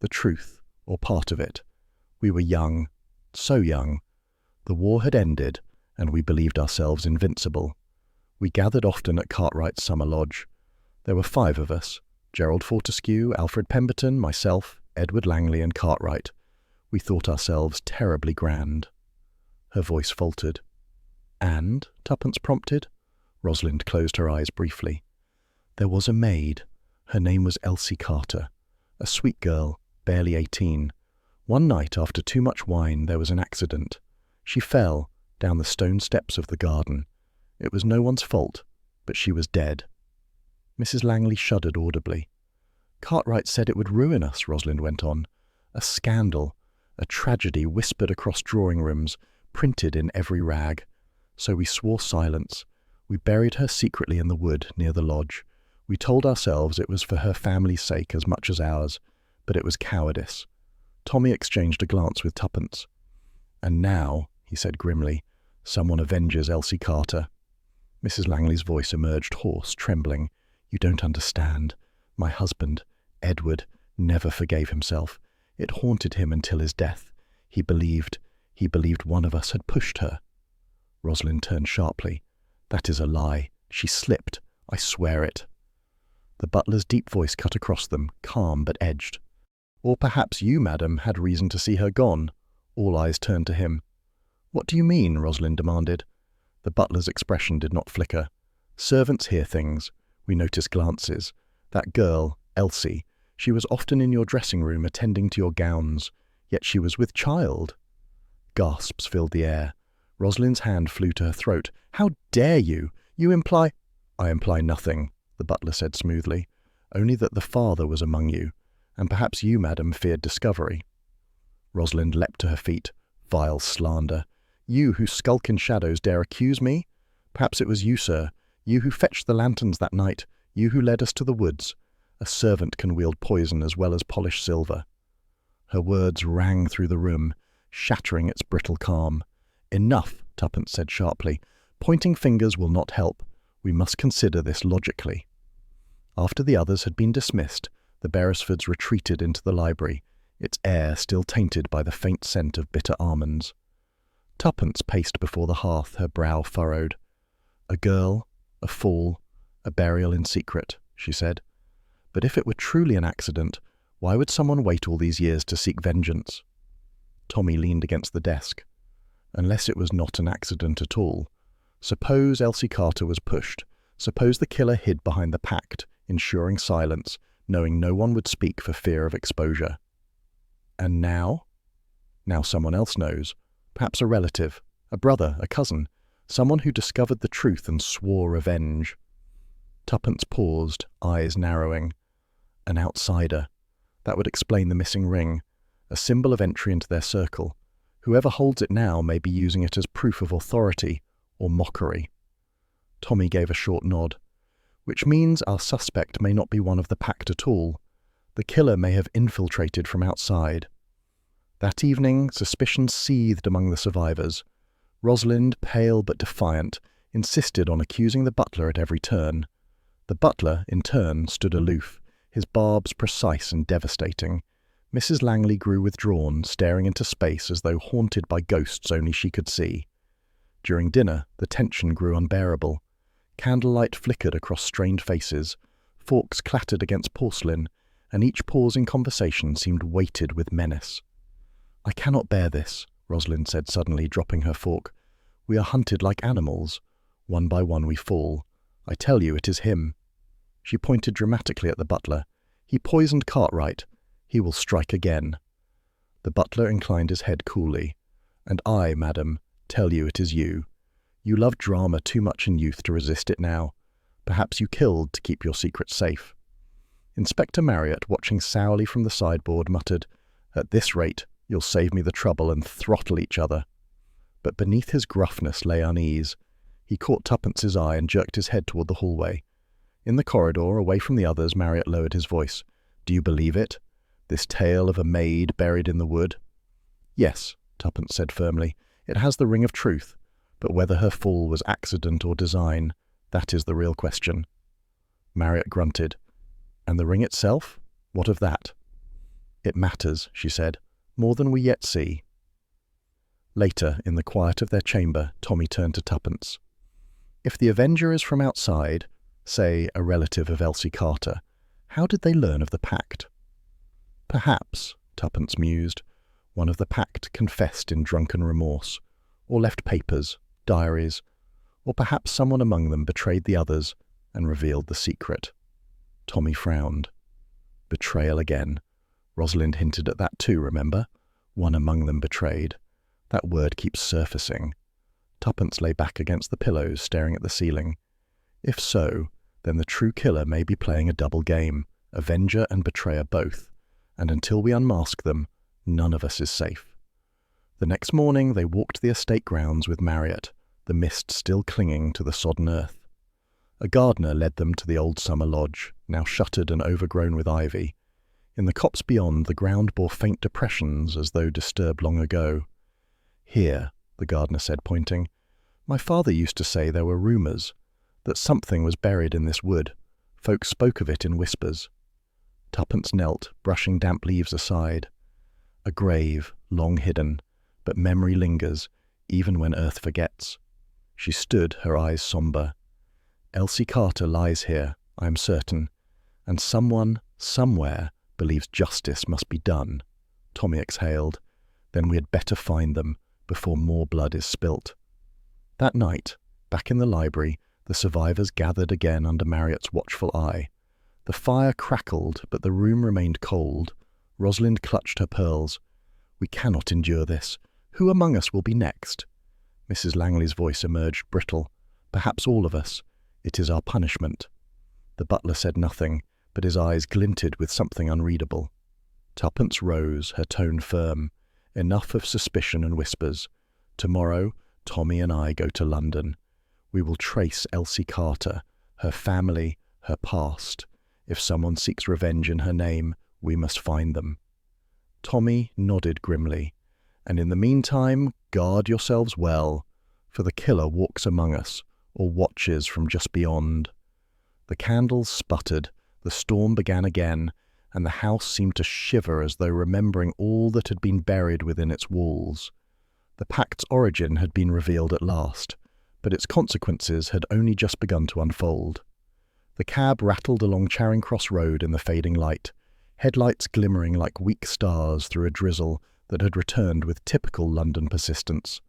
The truth, or part of it. We were young, so young. The war had ended, and we believed ourselves invincible. We gathered often at Cartwright's summer lodge. There were 5 of us: Gerald Fortescue, Alfred Pemberton, myself, Edward Langley, and Cartwright. We thought ourselves terribly grand." Her voice faltered. "And?" Tuppence prompted. Rosalind closed her eyes briefly. "There was a maid. Her name was Elsie Carter. A sweet girl, barely 18. One night, after too much wine, there was an accident. She fell down the stone steps of the garden. It was no one's fault, but she was dead." Mrs. Langley shuddered audibly. "Cartwright said it would ruin us," Rosalind went on. "A scandal, a tragedy whispered across drawing rooms, printed in every rag. So we swore silence. We buried her secretly in the wood near the lodge. We told ourselves it was for her family's sake as much as ours, but it was cowardice." Tommy exchanged a glance with Tuppence. "And now," he said grimly, "someone avenges Elsie Carter." Mrs. Langley's voice emerged hoarse, trembling. "You don't understand. My husband, Edward, never forgave himself. It haunted him until his death. He believed one of us had pushed her." Rosalind turned sharply. "That is a lie. She slipped. I swear it." The butler's deep voice cut across them, calm but edged. "Or perhaps you, madam, had reason to see her gone." All eyes turned to him. "What do you mean?" Rosalind demanded. The butler's expression did not flicker. "Servants hear things. We notice glances. That girl, Elsie, she was often in your dressing room attending to your gowns, yet she was with child." Gasps filled the air. Rosalind's hand flew to her throat. "How dare you? You imply—" "I imply nothing," the butler said smoothly. "Only that the father was among you, and perhaps you, madam, feared discovery." Rosalind leapt to her feet. "Vile slander! You who skulk in shadows dare accuse me? Perhaps it was you, sir. You who fetched the lanterns that night. You who led us to the woods. A servant can wield poison as well as polish silver." Her words rang through the room, shattering its brittle calm. "Enough," Tuppence said sharply. "Pointing fingers will not help. We must consider this logically." After the others had been dismissed, the Beresfords retreated into the library, its air still tainted by the faint scent of bitter almonds. Tuppence paced before the hearth, her brow furrowed. "A girl, a fall, a burial in secret," she said. "But if it were truly an accident, why would someone wait all these years to seek vengeance?" Tommy leaned against the desk. "Unless it was not an accident at all. Suppose Elsie Carter was pushed. Suppose the killer hid behind the Pact, ensuring silence, knowing no one would speak for fear of exposure. And now? Now someone else knows. Perhaps a relative, a brother, a cousin, someone who discovered the truth and swore revenge." Tuppence paused, eyes narrowing. An outsider. That would explain the missing ring, a symbol of entry into their circle. Whoever holds it now may be using it as proof of authority or mockery. Tommy gave a short nod. "Which means our suspect may not be one of the Pact at all. The killer may have infiltrated from outside." That evening, suspicion seethed among the survivors. Rosalind, pale but defiant, insisted on accusing the butler at every turn. The butler, in turn, stood aloof, his barbs precise and devastating. Mrs. Langley grew withdrawn, staring into space as though haunted by ghosts only she could see. During dinner, the tension grew unbearable. Candlelight flickered across strained faces, forks clattered against porcelain, and each pause in conversation seemed weighted with menace. "I cannot bear this," Rosalind said suddenly, dropping her fork. "We are hunted like animals. One by one we fall. I tell you, it is him." She pointed dramatically at the butler. "He poisoned Cartwright. He will strike again." The butler inclined his head coolly. "And I, madam, tell you it is you. You loved drama too much in youth to resist it now. Perhaps you killed to keep your secret safe." Inspector Marriott, watching sourly from the sideboard, muttered, "At this rate, you'll save me the trouble and throttle each other." But beneath his gruffness lay unease. He caught Tuppence's eye and jerked his head toward the hallway. In the corridor, away from the others, Marriott lowered his voice. "Do you believe it? This tale of a maid buried in the wood?" "Yes," Tuppence said firmly. "It has the ring of truth. But whether her fall was accident or design, that is the real question." Marriott grunted. "And the ring itself? What of that?" "It matters," she said, "more than we yet see." Later, in the quiet of their chamber, Tommy turned to Tuppence. "If the Avenger is from outside, say a relative of Elsie Carter, how did they learn of the Pact?" "Perhaps," Tuppence mused, "one of the Pact confessed in drunken remorse, or left papers, diaries, or perhaps someone among them betrayed the others and revealed the secret." Tommy frowned. Betrayal again. Rosalind hinted at that too, remember? One among them betrayed. That word keeps surfacing. Tuppence lay back against the pillows, staring at the ceiling. If so, then the true killer may be playing a double game, avenger and betrayer both, and until we unmask them, none of us is safe. The next morning they walked the estate grounds with Marriott, the mist still clinging to the sodden earth. A gardener led them to the old summer lodge, now shuttered and overgrown with ivy. In the copse beyond, the ground bore faint depressions as though disturbed long ago. "Here," the gardener said, pointing. "My father used to say there were rumours, that something was buried in this wood. Folks spoke of it in whispers." Tuppence knelt, brushing damp leaves aside. "A grave, long hidden, but memory lingers, even when earth forgets." She stood, her eyes sombre. "Elsie Carter lies here, I am certain, and someone, somewhere, believes justice must be done." Tommy exhaled. "Then we had better find them, before more blood is spilt." That night, back in the library, the survivors gathered again under Marriott's watchful eye. The fire crackled, but the room remained cold. Rosalind clutched her pearls. "We cannot endure this. Who among us will be next?" Mrs. Langley's voice emerged brittle. "Perhaps all of us. It is our punishment." The butler said nothing, but his eyes glinted with something unreadable. Tuppence rose, her tone firm. "Enough of suspicion and whispers. Tomorrow, Tommy and I go to London. We will trace Elsie Carter, her family, her past. If someone seeks revenge in her name, we must find them." Tommy nodded grimly. "And in the meantime, guard yourselves well, for the killer walks among us, or watches from just beyond." The candles sputtered, the storm began again, and the house seemed to shiver as though remembering all that had been buried within its walls. The Pact's origin had been revealed at last, but its consequences had only just begun to unfold. The cab rattled along Charing Cross Road in the fading light, headlights glimmering like weak stars through a drizzle that had returned with typical London persistence.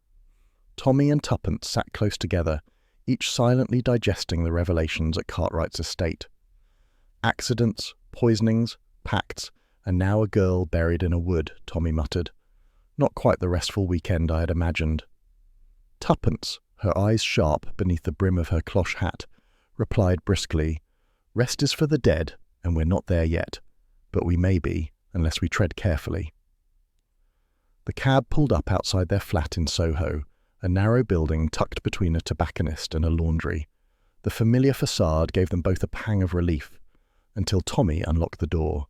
Tommy and Tuppence sat close together, each silently digesting the revelations at Cartwright's estate. "Accidents, poisonings, pacts, and now a girl buried in a wood," Tommy muttered. "Not quite the restful weekend I had imagined." Tuppence, her eyes sharp beneath the brim of her cloche hat, replied briskly, "Rest is for the dead, and we're not there yet. But we may be, unless we tread carefully." The cab pulled up outside their flat in Soho, a narrow building tucked between a tobacconist and a laundry. The familiar facade gave them both a pang of relief, until Tommy unlocked the door.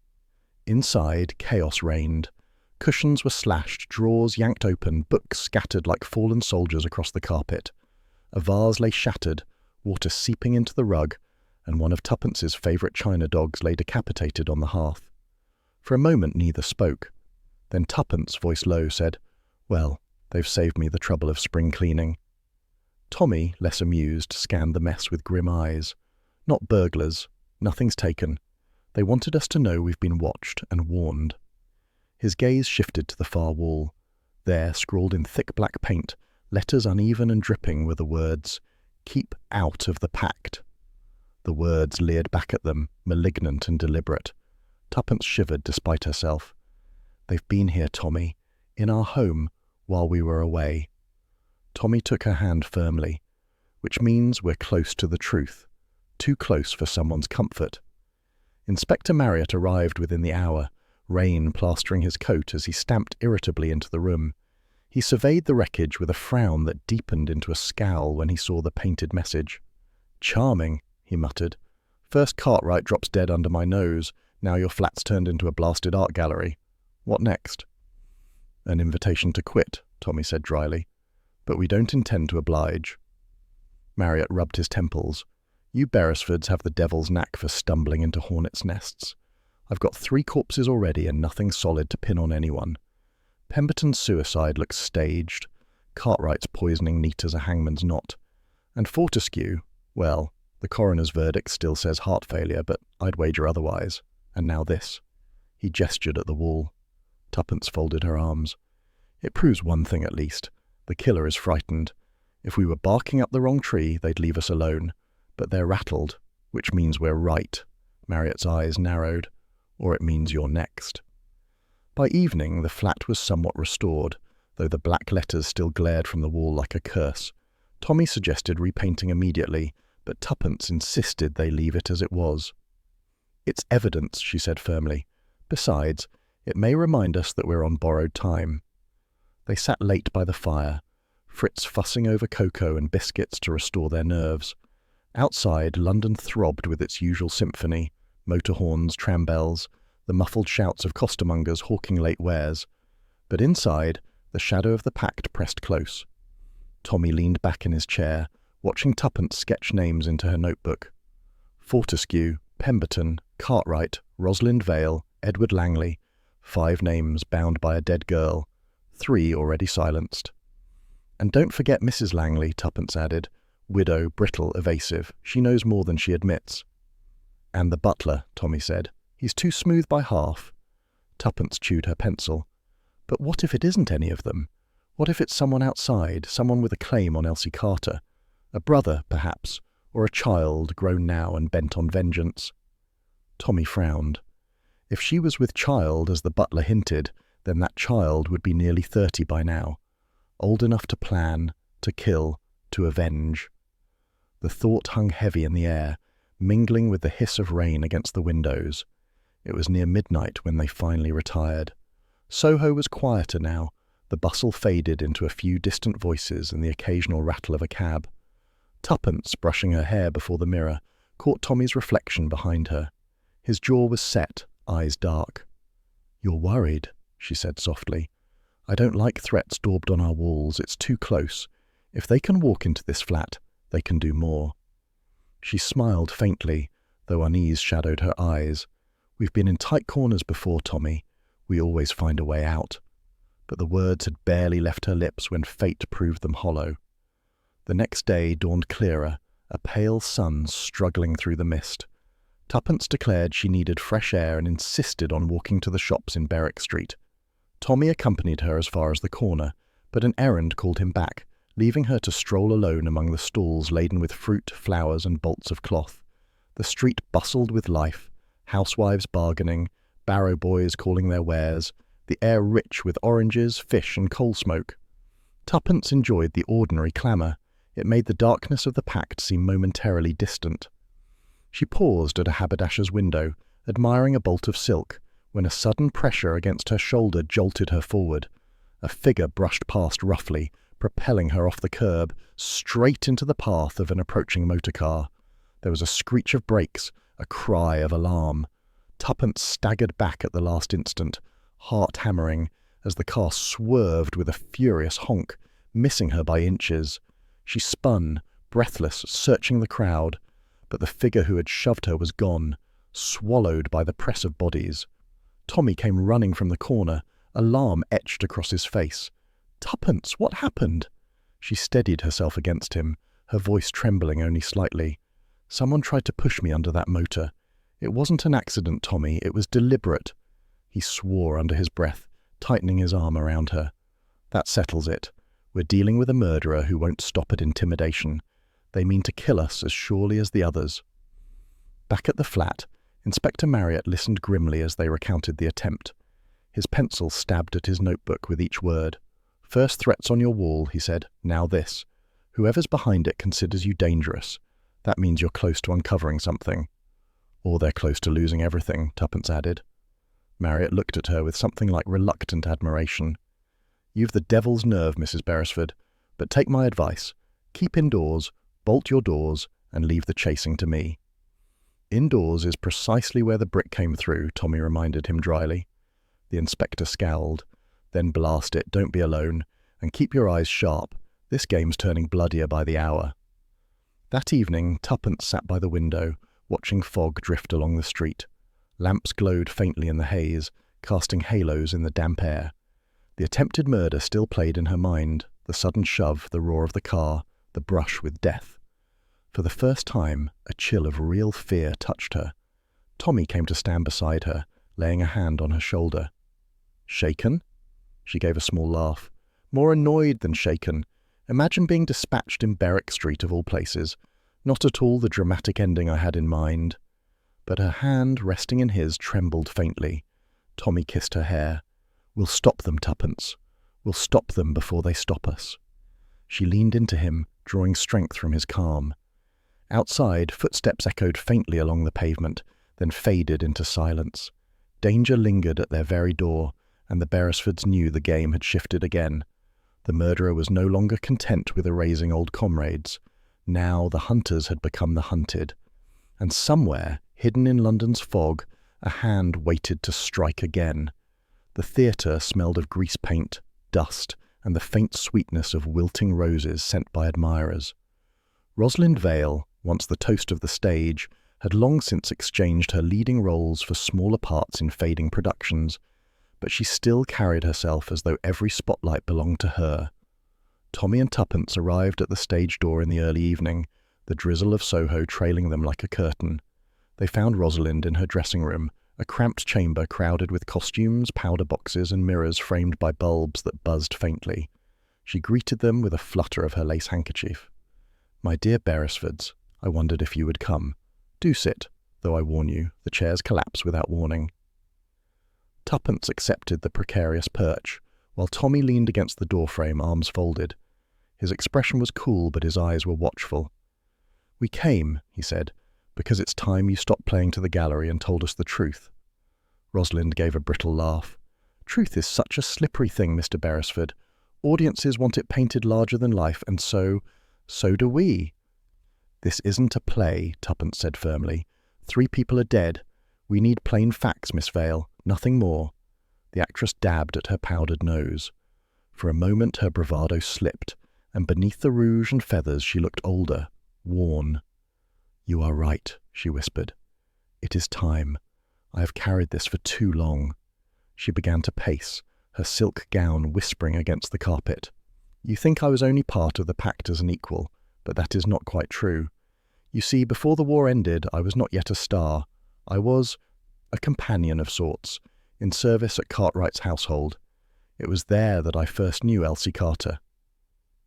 Inside, chaos reigned. Cushions were slashed, drawers yanked open, books scattered like fallen soldiers across the carpet. A vase lay shattered, water seeping into the rug, and one of Tuppence's favourite china dogs lay decapitated on the hearth. For a moment neither spoke. Then Tuppence, voice low, said, "Well, they've saved me the trouble of spring cleaning." Tommy, less amused, scanned the mess with grim eyes. "Not burglars. Nothing's taken. They wanted us to know we've been watched and warned." His gaze shifted to the far wall. There, scrawled in thick black paint, letters uneven and dripping, were the words, "Keep out of the Pact." The words leered back at them, malignant and deliberate. Tuppence shivered despite herself. "They've been here, Tommy, in our home, while we were away." Tommy took her hand firmly. "Which means we're close to the truth. Too close for someone's comfort." Inspector Marriott arrived within the hour, rain plastering his coat as he stamped irritably into the room. He surveyed the wreckage with a frown that deepened into a scowl when he saw the painted message. "Charming," he muttered. "First Cartwright drops dead under my nose, now your flat's turned into a blasted art gallery. What next?" "An invitation to quit," Tommy said dryly. "But we don't intend to oblige." Marriott rubbed his temples. "You Beresfords have the devil's knack for stumbling into hornets' nests. I've got 3 corpses already and nothing solid to pin on anyone. Pemberton's suicide looks staged, Cartwright's poisoning neat as a hangman's knot, and Fortescue, well, the coroner's verdict still says heart failure, but I'd wager otherwise. And now this." He gestured at the wall. Tuppence folded her arms. "It proves one thing at least. The killer is frightened. If we were barking up the wrong tree, they'd leave us alone. But they're rattled, which means we're right." Marriott's eyes narrowed. "Or it means you're next." By evening, the flat was somewhat restored, though the black letters still glared from the wall like a curse. Tommy suggested repainting immediately, but Tuppence insisted they leave it as it was. "It's evidence," she said firmly. "Besides, it may remind us that we're on borrowed time." They sat late by the fire, Fritz fussing over cocoa and biscuits to restore their nerves. Outside, London throbbed with its usual symphony, motor horns, tram bells, the muffled shouts of costermongers hawking late wares. But inside, the shadow of the Pact pressed close. Tommy leaned back in his chair, watching Tuppence sketch names into her notebook. Fortescue, Pemberton, Cartwright, Rosalind Vale, Edward Langley. 5 names bound by a dead girl, 3 already silenced. "And don't forget Mrs. Langley," Tuppence added. "Widow, brittle, evasive. She knows more than she admits." "And the butler," Tommy said. "He's too smooth by half." Tuppence chewed her pencil. "But what if it isn't any of them? What if it's someone outside, someone with a claim on Elsie Carter? A brother, perhaps, or a child grown now and bent on vengeance?" Tommy frowned. If she was with child, as the butler hinted, then that child would be nearly 30 by now. Old enough to plan, to kill, to avenge. The thought hung heavy in the air, mingling with the hiss of rain against the windows. It was near midnight when they finally retired. Soho was quieter now. The bustle faded into a few distant voices and the occasional rattle of a cab. Tuppence, brushing her hair before the mirror, caught Tommy's reflection behind her. His jaw was set, eyes dark. "You're worried," she said softly. "I don't like threats daubed on our walls. It's too close. If they can walk into this flat, they can do more." She smiled faintly, though unease shadowed her eyes. "We've been in tight corners before, Tommy. We always find a way out." But the words had barely left her lips when fate proved them hollow. The next day dawned clearer, a pale sun struggling through the mist. Tuppence declared she needed fresh air and insisted on walking to the shops in Berwick Street. Tommy accompanied her as far as the corner, but an errand called him back, leaving her to stroll alone among the stalls laden with fruit, flowers, and bolts of cloth. The street bustled with life, housewives bargaining, barrow boys calling their wares, the air rich with oranges, fish, and coal smoke. Tuppence enjoyed the ordinary clamour. It made the darkness of the Pact seem momentarily distant. She paused at a haberdasher's window, admiring a bolt of silk, when a sudden pressure against her shoulder jolted her forward. A figure brushed past roughly, propelling her off the curb, straight into the path of an approaching motor car. There was a screech of brakes, a cry of alarm. Tuppence staggered back at the last instant, heart hammering, as the car swerved with a furious honk, missing her by inches. She spun, breathless, searching the crowd, but the figure who had shoved her was gone, swallowed by the press of bodies. Tommy came running from the corner, alarm etched across his face. "Tuppence, what happened?" She steadied herself against him, her voice trembling only slightly. "Someone tried to push me under that motor. It wasn't an accident, Tommy, it was deliberate." He swore under his breath, tightening his arm around her. That settles it. We're dealing with a murderer who won't stop at intimidation. They mean to kill us as surely as the others." Back at the flat, Inspector Marriott listened grimly as they recounted the attempt. His pencil stabbed at his notebook with each word. "First threats on your wall," he said. "Now this. Whoever's behind it considers you dangerous. That means you're close to uncovering something." "Or they're close to losing everything," Tuppence added. Marriott looked at her with something like reluctant admiration. "You've the devil's nerve, Mrs. Beresford, but take my advice. Keep indoors, bolt your doors, and leave the chasing to me." "Indoors is precisely where the brick came through," Tommy reminded him dryly. The inspector scowled. "Then blast it, don't be alone, and keep your eyes sharp. This game's turning bloodier by the hour." That evening, Tuppence sat by the window, watching fog drift along the street. Lamps glowed faintly in the haze, casting halos in the damp air. The attempted murder still played in her mind, the sudden shove, the roar of the car, the brush with death. For the first time, a chill of real fear touched her. Tommy came to stand beside her, laying a hand on her shoulder. "Shaken?" She gave a small laugh. "More annoyed than shaken. Imagine being dispatched in Berwick Street of all places. Not at all the dramatic ending I had in mind." But her hand, resting in his, trembled faintly. Tommy kissed her hair. "We'll stop them, Tuppence. We'll stop them before they stop us." She leaned into him, drawing strength from his calm. Outside, footsteps echoed faintly along the pavement, then faded into silence. Danger lingered at their very door, and the Beresfords knew the game had shifted again. The murderer was no longer content with erasing old comrades. Now the hunters had become the hunted. And somewhere, hidden in London's fog, a hand waited to strike again. The theatre smelled of grease paint, dust, and the faint sweetness of wilting roses sent by admirers. Rosalind Vale, once the toast of the stage, had long since exchanged her leading roles for smaller parts in fading productions, but she still carried herself as though every spotlight belonged to her. Tommy and Tuppence arrived at the stage door in the early evening, the drizzle of Soho trailing them like a curtain. They found Rosalind in her dressing room, a cramped chamber crowded with costumes, powder boxes, and mirrors framed by bulbs that buzzed faintly. She greeted them with a flutter of her lace handkerchief. "My dear Beresfords, I wondered if you would come. Do sit, though I warn you, the chairs collapse without warning." Tuppence accepted the precarious perch, while Tommy leaned against the doorframe, arms folded. His expression was cool, but his eyes were watchful. "We came," he said, "because it's time you stopped playing to the gallery and told us the truth." Rosalind gave a brittle laugh. "Truth is such a slippery thing, Mr. Beresford. Audiences want it painted larger than life, and so do we." "This isn't a play," Tuppence said firmly. 3 people are dead. We need plain facts, Miss Vale, nothing more." The actress dabbed at her powdered nose. For a moment her bravado slipped, and beneath the rouge and feathers she looked older, worn. "You are right," she whispered. "It is time. I have carried this for too long." She began to pace, her silk gown whispering against the carpet. "You think I was only part of the Pact as an equal, but that is not quite true. You see, before the war ended, I was not yet a star. I was a companion of sorts, in service at Cartwright's household. It was there that I first knew Elsie Carter."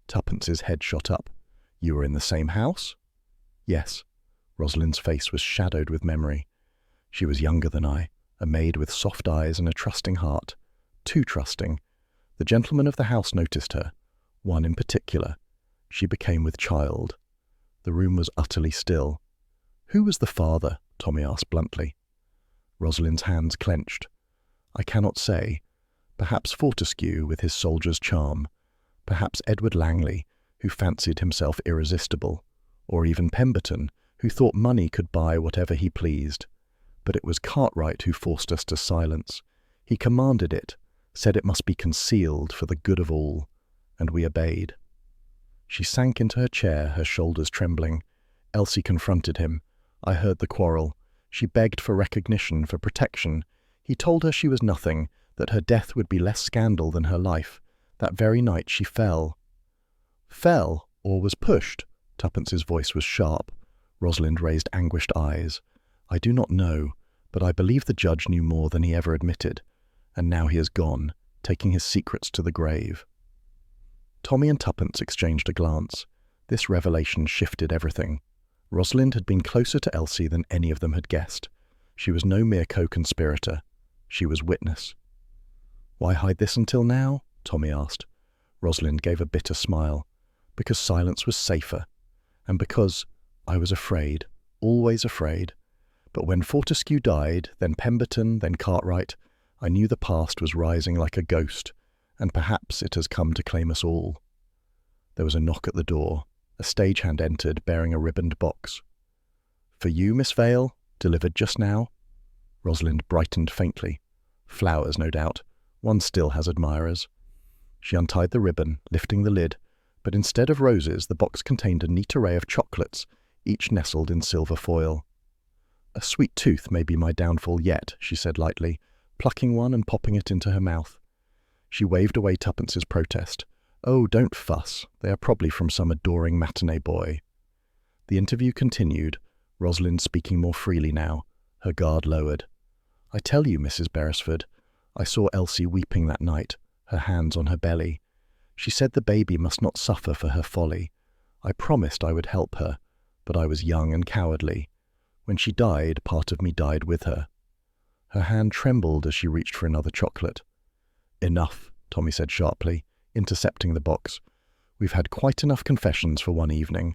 Tuppence's head shot up. "You were in the same house?" "Yes." Rosalind's face was shadowed with memory. "She was younger than I, a maid with soft eyes and a trusting heart. Too trusting. The gentlemen of the house noticed her, one in particular. She became with child." The room was utterly still. "Who was the father?" Tommy asked bluntly. Rosalind's hands clenched. "I cannot say. Perhaps Fortescue with his soldier's charm. Perhaps Edward Langley, who fancied himself irresistible. Or even Pemberton, who thought money could buy whatever he pleased. But it was Cartwright who forced us to silence. He commanded it, said it must be concealed for the good of all, and we obeyed." She sank into her chair, her shoulders trembling. Elsie confronted him. I heard the quarrel. She begged for recognition, for protection. He told her she was nothing, that her death would be less scandal than her life. That very night she fell. "Fell, or was pushed?" Tuppence's voice was sharp. Rosalind raised anguished eyes. "I do not know, but I believe the judge knew more than he ever admitted. And now he is gone, taking his secrets to the grave." Tommy and Tuppence exchanged a glance. This revelation shifted everything. Rosalind had been closer to Elsie than any of them had guessed. She was no mere co-conspirator. She was witness. "Why hide this until now?" Tommy asked. Rosalind gave a bitter smile. "Because silence was safer. And because I was afraid, always afraid. But when Fortescue died, then Pemberton, then Cartwright, I knew the past was rising like a ghost, and perhaps it has come to claim us all." There was a knock at the door. A stagehand entered, bearing a ribboned box. "For you, Miss Vale? Delivered just now?" Rosalind brightened faintly. Flowers, no doubt. One still has admirers. She untied the ribbon, lifting the lid, but instead of roses, the box contained a neat array of chocolates, each nestled in silver foil. "A sweet tooth may be my downfall yet," she said lightly, plucking one and popping it into her mouth. She waved away Tuppence's protest. "Oh, don't fuss. They are probably from some adoring matinee boy." The interview continued, Rosalind speaking more freely now, her guard lowered. "I tell you, Mrs. Beresford, I saw Elsie weeping that night, her hands on her belly. She said the baby must not suffer for her folly. I promised I would help her, but I was young and cowardly. When she died, part of me died with her." Her hand trembled as she reached for another chocolate. "Enough," Tommy said sharply, intercepting the box. "We've had quite enough confessions for one evening."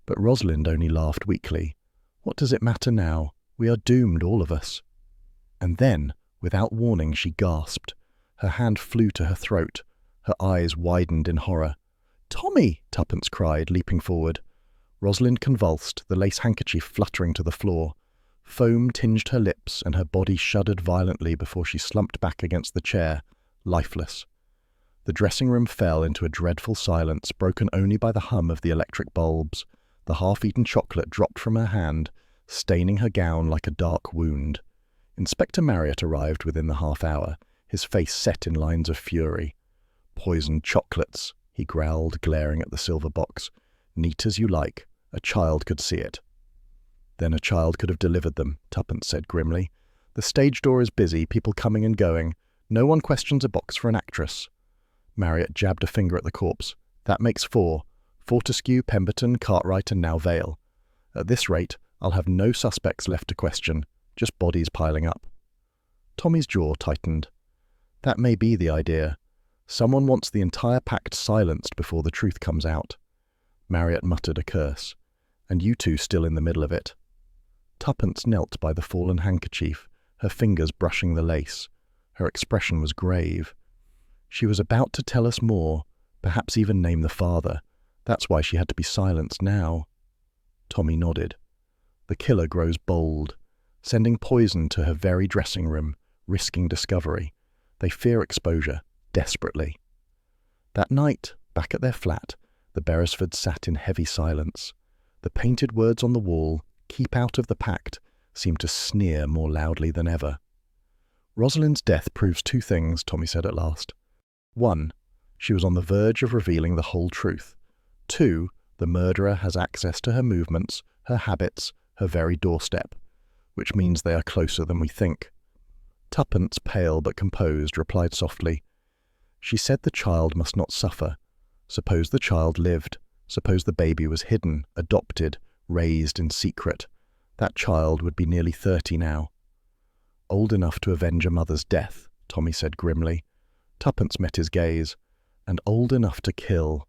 But Rosalind only laughed weakly. "What does it matter now? We are doomed, all of us." And then, without warning, she gasped. Her hand flew to her throat. Her eyes widened in horror. "Tommy!" Tuppence cried, leaping forward. Rosalind convulsed, the lace handkerchief fluttering to the floor. Foam tinged her lips, and her body shuddered violently before she slumped back against the chair, lifeless. The dressing room fell into a dreadful silence, broken only by the hum of the electric bulbs. The half-eaten chocolate dropped from her hand, staining her gown like a dark wound. Inspector Marriott arrived within the half-hour, his face set in lines of fury. "Poisoned chocolates," he growled, glaring at the silver box. "Neat as you like. A child could see it." "Then a child could have delivered them," Tuppence said grimly. "The stage door is busy, people coming and going. No one questions a box for an actress." Marriott jabbed a finger at the corpse. "That makes 4. Fortescue, Pemberton, Cartwright, and now Vale. At this rate, I'll have no suspects left to question, just bodies piling up." Tommy's jaw tightened. "That may be the idea. Someone wants the entire pact silenced before the truth comes out." Marriott muttered a curse. "And you two still in the middle of it." Tuppence knelt by the fallen handkerchief, her fingers brushing the lace. Her expression was grave. She was about to tell us more, perhaps even name the father. That's why she had to be silenced now. Tommy nodded. "The killer grows bold, sending poison to her very dressing room, risking discovery. They fear exposure, desperately." That night, back at their flat, the Beresfords sat in heavy silence. The painted words on the wall, "Keep out of the pact," seemed to sneer more loudly than ever. "Rosalind's death proves 2 things," Tommy said at last. 1. She was on the verge of revealing the whole truth. 2. The murderer has access to her movements, her habits, her very doorstep, which means they are closer than we think. Tuppence, pale but composed, replied softly, "She said the child must not suffer. Suppose the child lived. Suppose the baby was hidden, adopted, raised in secret. That child would be nearly 30 now." "Old enough to avenge a mother's death," Tommy said grimly. Tuppence met his gaze. "And old enough to kill."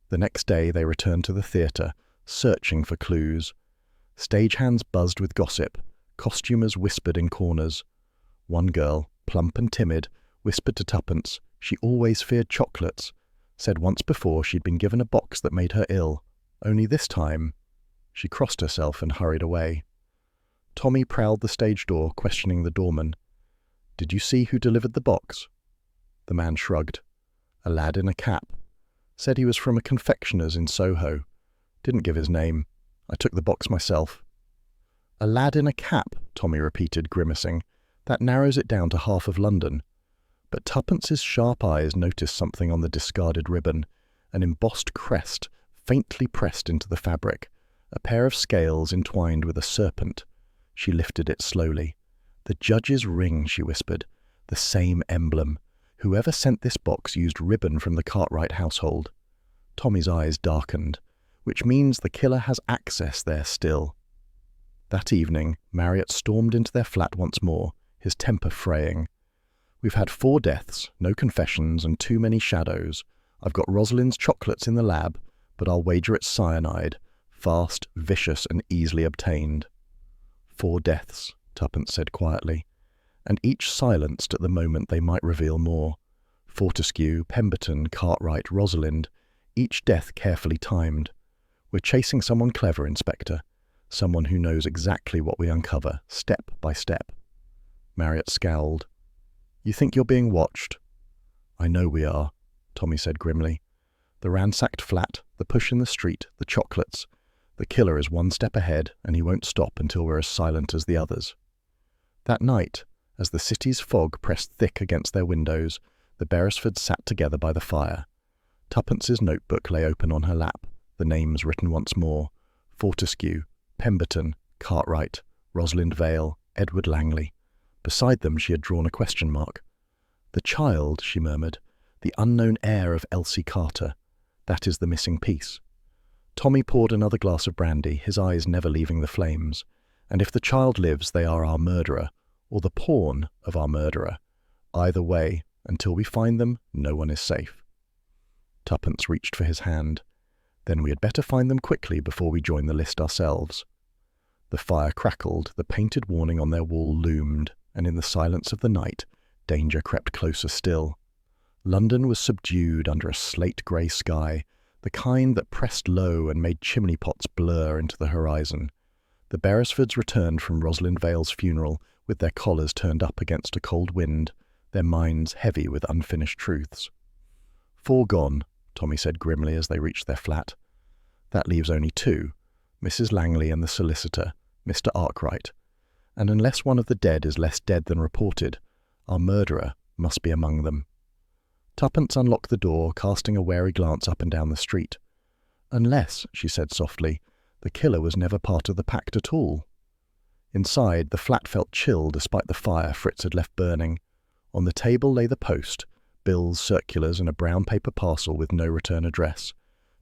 The next day they returned to the theatre, searching for clues. Stagehands buzzed with gossip. Costumers whispered in corners. One girl, plump and timid, whispered to Tuppence she always feared chocolates, said once before she'd been given a box that made her ill. Only this time... She crossed herself and hurried away. Tommy prowled the stage door, questioning the doorman. "Did you see who delivered the box?" The man shrugged. "A lad in a cap. Said he was from a confectioner's in Soho. Didn't give his name. I took the box myself." "A lad in a cap," Tommy repeated, grimacing. "That narrows it down to half of London." But Tuppence's sharp eyes noticed something on the discarded ribbon, an embossed crest faintly pressed into the fabric, a pair of scales entwined with a serpent. She lifted it slowly. "The judge's ring," she whispered. "The same emblem. Whoever sent this box used ribbon from the Cartwright household. Tommy's eyes darkened, which means the killer has access there still. That evening, Marriott stormed into their flat once more, his temper fraying. We've had 4 deaths, no confessions, and too many shadows. I've got Rosalind's chocolates in the lab, but I'll wager it's cyanide, fast, vicious, and easily obtained. 4 deaths, Tuppence said quietly, and each silenced at the moment they might reveal more. Fortescue, Pemberton, Cartwright, Rosalind, each death carefully timed. We're chasing someone clever, Inspector, someone who knows exactly what we uncover, step by step. Marriott scowled. You think you're being watched? I know we are, Tommy said grimly. The ransacked flat, the push in the street, the chocolates. The killer is 1 step ahead, and he won't stop until we're as silent as the others. That night, as the city's fog pressed thick against their windows, the Beresfords sat together by the fire. Tuppence's notebook lay open on her lap, the names written once more: Fortescue, Pemberton, Cartwright, Rosalind Vale, Edward Langley. Beside them she had drawn a question mark. The child, she murmured, the unknown heir of Elsie Carter. That is the missing piece. Tommy poured another glass of brandy, his eyes never leaving the flames. And if the child lives, they are our murderer, or the pawn of our murderer. Either way, until we find them, no one is safe. Tuppence reached for his hand. Then we had better find them quickly before we join the list ourselves. The fire crackled, the painted warning on their wall loomed, and in the silence of the night, danger crept closer still. London was subdued under a slate-grey sky, the kind that pressed low and made chimney pots blur into the horizon. The Beresfords returned from Rosalind Vale's funeral with their collars turned up against a cold wind, their minds heavy with unfinished truths. 4 gone, Tommy said grimly as they reached their flat. That leaves only 2, Mrs. Langley and the solicitor, Mr. Arkwright. And unless one of the dead is less dead than reported, our murderer must be among them. Tuppence unlocked the door, casting a wary glance up and down the street. Unless, she said softly, the killer was never part of the Pact at all. Inside, the flat felt chill despite the fire Fritz had left burning. On the table lay the post, bills, circulars, and a brown paper parcel with no return address.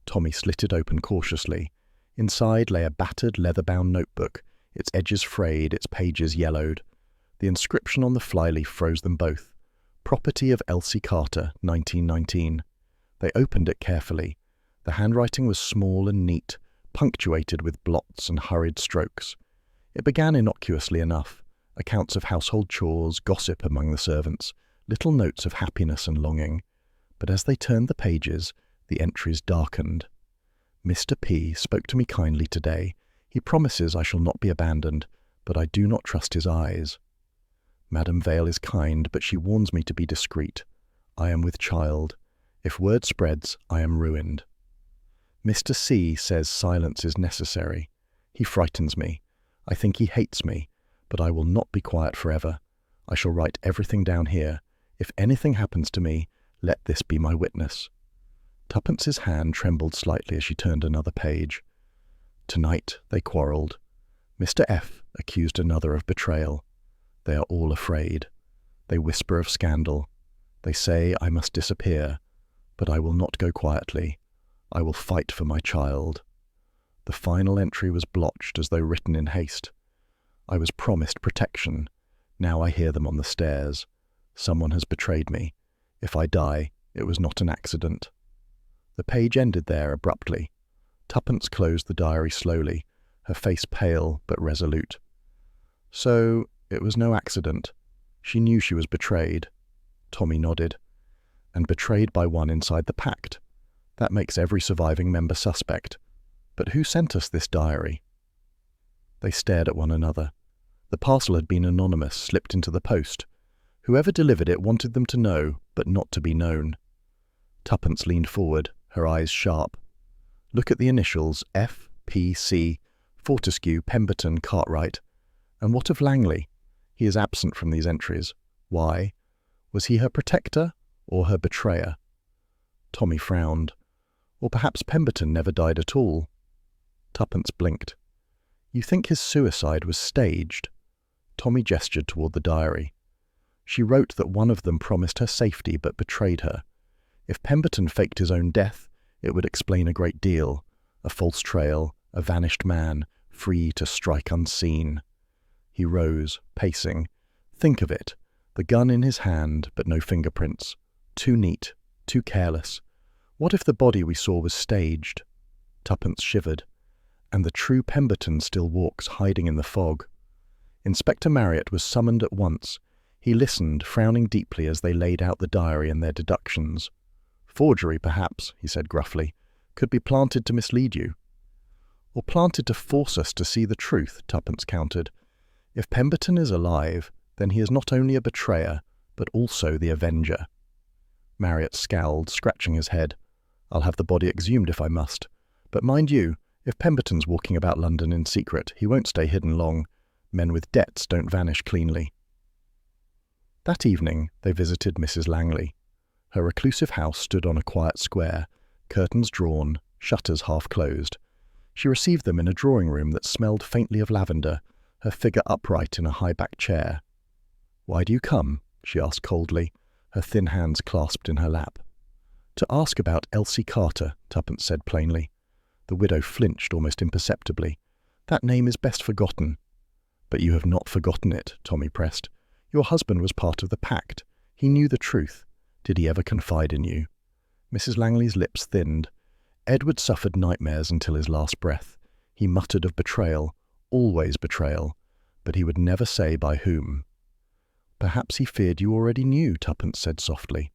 Tommy slit it open cautiously. Inside lay a battered, leather-bound notebook, its edges frayed, its pages yellowed. The inscription on the flyleaf froze them both. Property of Elsie Carter, 1919. They opened it carefully. The handwriting was small and neat, punctuated with blots and hurried strokes. It began innocuously enough, accounts of household chores, gossip among the servants, little notes of happiness and longing. But as they turned the pages, the entries darkened. Mr. P. spoke to me kindly today. He promises I shall not be abandoned, but I do not trust his eyes. Madame Vale is kind, but she warns me to be discreet. I am with child. If word spreads, I am ruined. Mr. C. says silence is necessary. He frightens me. I think he hates me, but I will not be quiet forever. I shall write everything down here. If anything happens to me, let this be my witness. Tuppence's hand trembled slightly as she turned another page. Tonight they quarrelled. Mr. F. accused another of betrayal. They are all afraid. They whisper of scandal. They say I must disappear, but I will not go quietly. I will fight for my child. The final entry was blotched as though written in haste. I was promised protection. Now I hear them on the stairs. Someone has betrayed me. If I die, it was not an accident. The page ended there abruptly. Tuppence closed the diary slowly, her face pale but resolute. So, it was no accident. She knew she was betrayed. Tommy nodded. And betrayed by one inside the Pact. That makes every surviving member suspect. But who sent us this diary? They stared at one another. The parcel had been anonymous, slipped into the post. Whoever delivered it wanted them to know, but not to be known. Tuppence leaned forward, her eyes sharp. Look at the initials F, P, C, Fortescue, Pemberton, Cartwright. And what of Langley? He is absent from these entries. Why? Was he her protector or her betrayer? Tommy frowned. Or perhaps Pemberton never died at all. Tuppence blinked. You think his suicide was staged? Tommy gestured toward the diary. She wrote that one of them promised her safety but betrayed her. If Pemberton faked his own death, it would explain a great deal. A false trail, a vanished man, free to strike unseen. He rose, pacing. Think of it. The gun in his hand, but no fingerprints. Too neat, too careless. What if the body we saw was staged? Tuppence shivered. And the true Pemberton still walks hiding in the fog. Inspector Marriott was summoned at once. He listened, frowning deeply as they laid out the diary and their deductions. Forgery, perhaps, he said gruffly, could be planted to mislead you. Or planted to force us to see the truth, Tuppence countered. If Pemberton is alive, then he is not only a betrayer, but also the avenger. Marriott scowled, scratching his head. I'll have the body exhumed if I must. But mind you, if Pemberton's walking about London in secret, he won't stay hidden long. Men with debts don't vanish cleanly. That evening they visited Mrs. Langley. Her reclusive house stood on a quiet square, curtains drawn, shutters half closed. She received them in a drawing-room that smelled faintly of lavender, her figure upright in a high-backed chair. "Why do you come?" she asked coldly, her thin hands clasped in her lap. "To ask about Elsie Carter," Tuppence said plainly. The widow flinched almost imperceptibly. "That name is best forgotten." "But you have not forgotten it," Tommy pressed. "Your husband was part of the Pact. He knew the truth. Did he ever confide in you?" Mrs. Langley's lips thinned. Edward suffered nightmares until his last breath. He muttered of betrayal, always betrayal, but he would never say by whom. "Perhaps he feared you already knew," Tuppence said softly.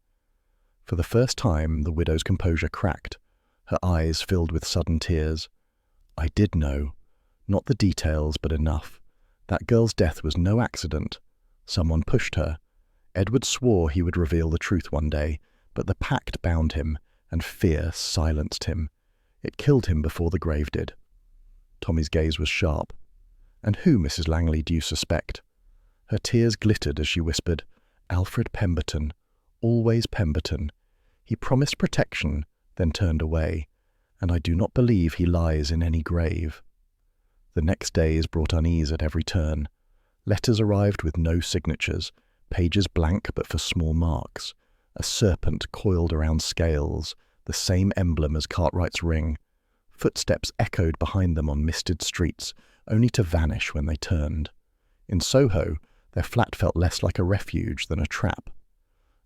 For the first time, the widow's composure cracked. Her eyes filled with sudden tears. "I did know. Not the details, but enough. That girl's death was no accident. Someone pushed her. Edward swore he would reveal the truth one day, but the Pact bound him, and fear silenced him. It killed him before the grave did." Tommy's gaze was sharp. "And who, Mrs. Langley, do you suspect?" Her tears glittered as she whispered, "Alfred Pemberton. Always Pemberton. He promised protection, then turned away, and I do not believe he lies in any grave." The next days brought unease at every turn. Letters arrived with no signatures, pages blank but for small marks. A serpent coiled around scales, the same emblem as Cartwright's ring. Footsteps echoed behind them on misted streets, only to vanish when they turned. In Soho, their flat felt less like a refuge than a trap.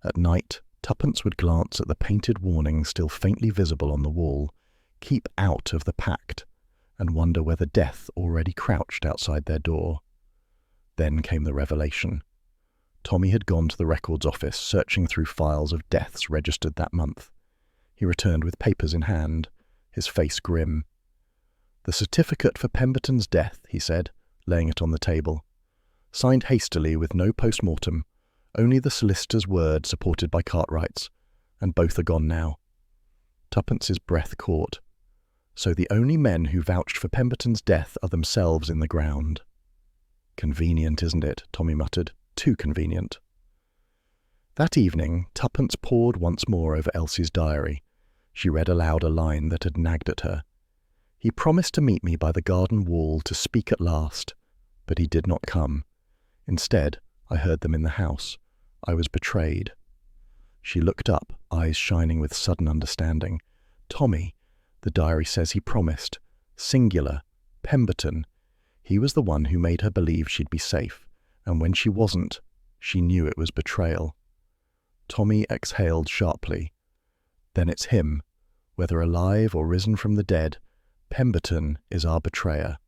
At night, Tuppence would glance at the painted warning still faintly visible on the wall, "Keep out of the Pact," and wonder whether death already crouched outside their door. Then came the revelation. Tommy had gone to the records office, searching through files of deaths registered that month. He returned with papers in hand, his face grim. "The certificate for Pemberton's death," he said, laying it on the table. "Signed hastily with no post-mortem, only the solicitor's word supported by Cartwright's, and both are gone now." Tuppence's breath caught. So the only men who vouched for Pemberton's death are themselves in the ground. "Convenient, isn't it?" Tommy muttered. "Too convenient." That evening, Tuppence pored once more over Elsie's diary. She read aloud a line that had nagged at her. "He promised to meet me by the garden wall to speak at last, but he did not come. Instead, I heard them in the house. I was betrayed." She looked up, eyes shining with sudden understanding. "Tommy, the diary says he promised. Singular. Pemberton. He was the one who made her believe she'd be safe, and when she wasn't, she knew it was betrayal." Tommy exhaled sharply. "Then it's him. Whether alive or risen from the dead, Pemberton is our betrayer."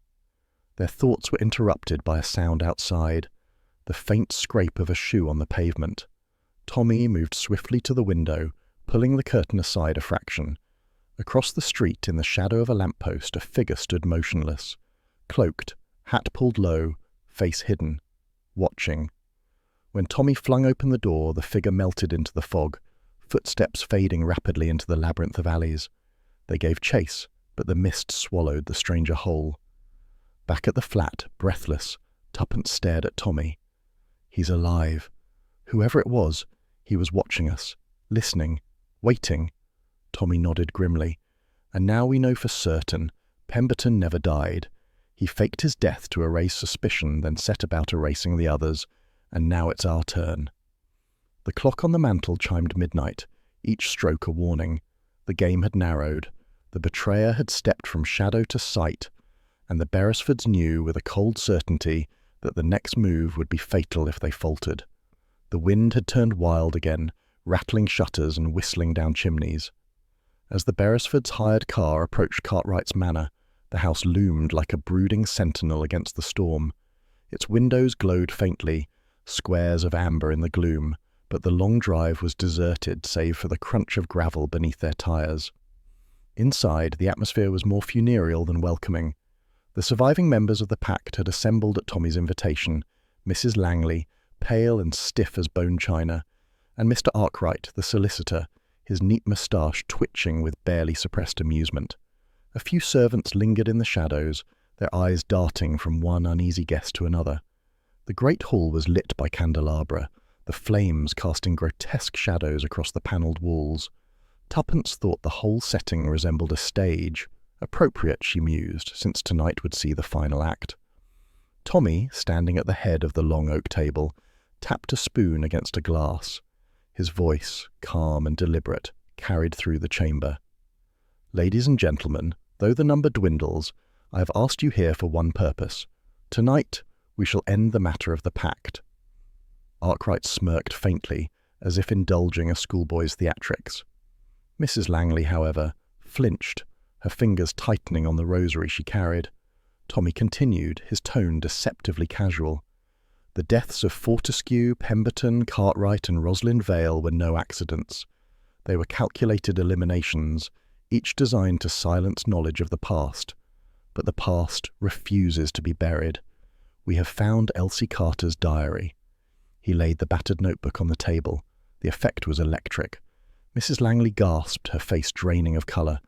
Their thoughts were interrupted by a sound outside, the faint scrape of a shoe on the pavement. Tommy moved swiftly to the window, pulling the curtain aside a fraction. Across the street, in the shadow of a lamp-post, a figure stood motionless, cloaked, hat pulled low, face hidden, watching. When Tommy flung open the door, the figure melted into the fog, footsteps fading rapidly into the labyrinth of alleys. They gave chase, but the mist swallowed the stranger whole. Back at the flat, breathless, Tuppence stared at Tommy. "He's alive. Whoever it was, he was watching us, listening, waiting." Tommy nodded grimly. "And now we know for certain, Pemberton never died. He faked his death to erase suspicion, then set about erasing the others, and now it's our turn." The clock on the mantel chimed midnight, each stroke a warning. The game had narrowed. The betrayer had stepped from shadow to sight, and the Beresfords knew with a cold certainty that the next move would be fatal if they faltered. The wind had turned wild again, rattling shutters and whistling down chimneys. As the Beresfords' hired car approached Cartwright's manor, the house loomed like a brooding sentinel against the storm. Its windows glowed faintly, squares of amber in the gloom, but the long drive was deserted save for the crunch of gravel beneath their tires. Inside, the atmosphere was more funereal than welcoming. The surviving members of the Pact had assembled at Tommy's invitation, Mrs. Langley, pale and stiff as bone china, and Mr. Arkwright, the solicitor, his neat moustache twitching with barely suppressed amusement. A few servants lingered in the shadows, their eyes darting from one uneasy guest to another. The great hall was lit by candelabra, the flames casting grotesque shadows across the panelled walls. Tuppence thought the whole setting resembled a stage, appropriate, she mused, since tonight would see the final act. Tommy, standing at the head of the long oak table, tapped a spoon against a glass. His voice, calm and deliberate, carried through the chamber. "Ladies and gentlemen, though the number dwindles, I have asked you here for one purpose. Tonight, we shall end the matter of the Pact." Arkwright smirked faintly, as if indulging a schoolboy's theatrics. Mrs. Langley, however, flinched, her fingers tightening on the rosary she carried. Tommy continued, his tone deceptively casual. "The deaths of Fortescue, Pemberton, Cartwright and Rosalind Vale were no accidents. They were calculated eliminations, each designed to silence knowledge of the past. But the past refuses to be buried. We have found Elsie Carter's diary." He laid the battered notebook on the table. The effect was electric. Mrs. Langley gasped, her face draining of colour.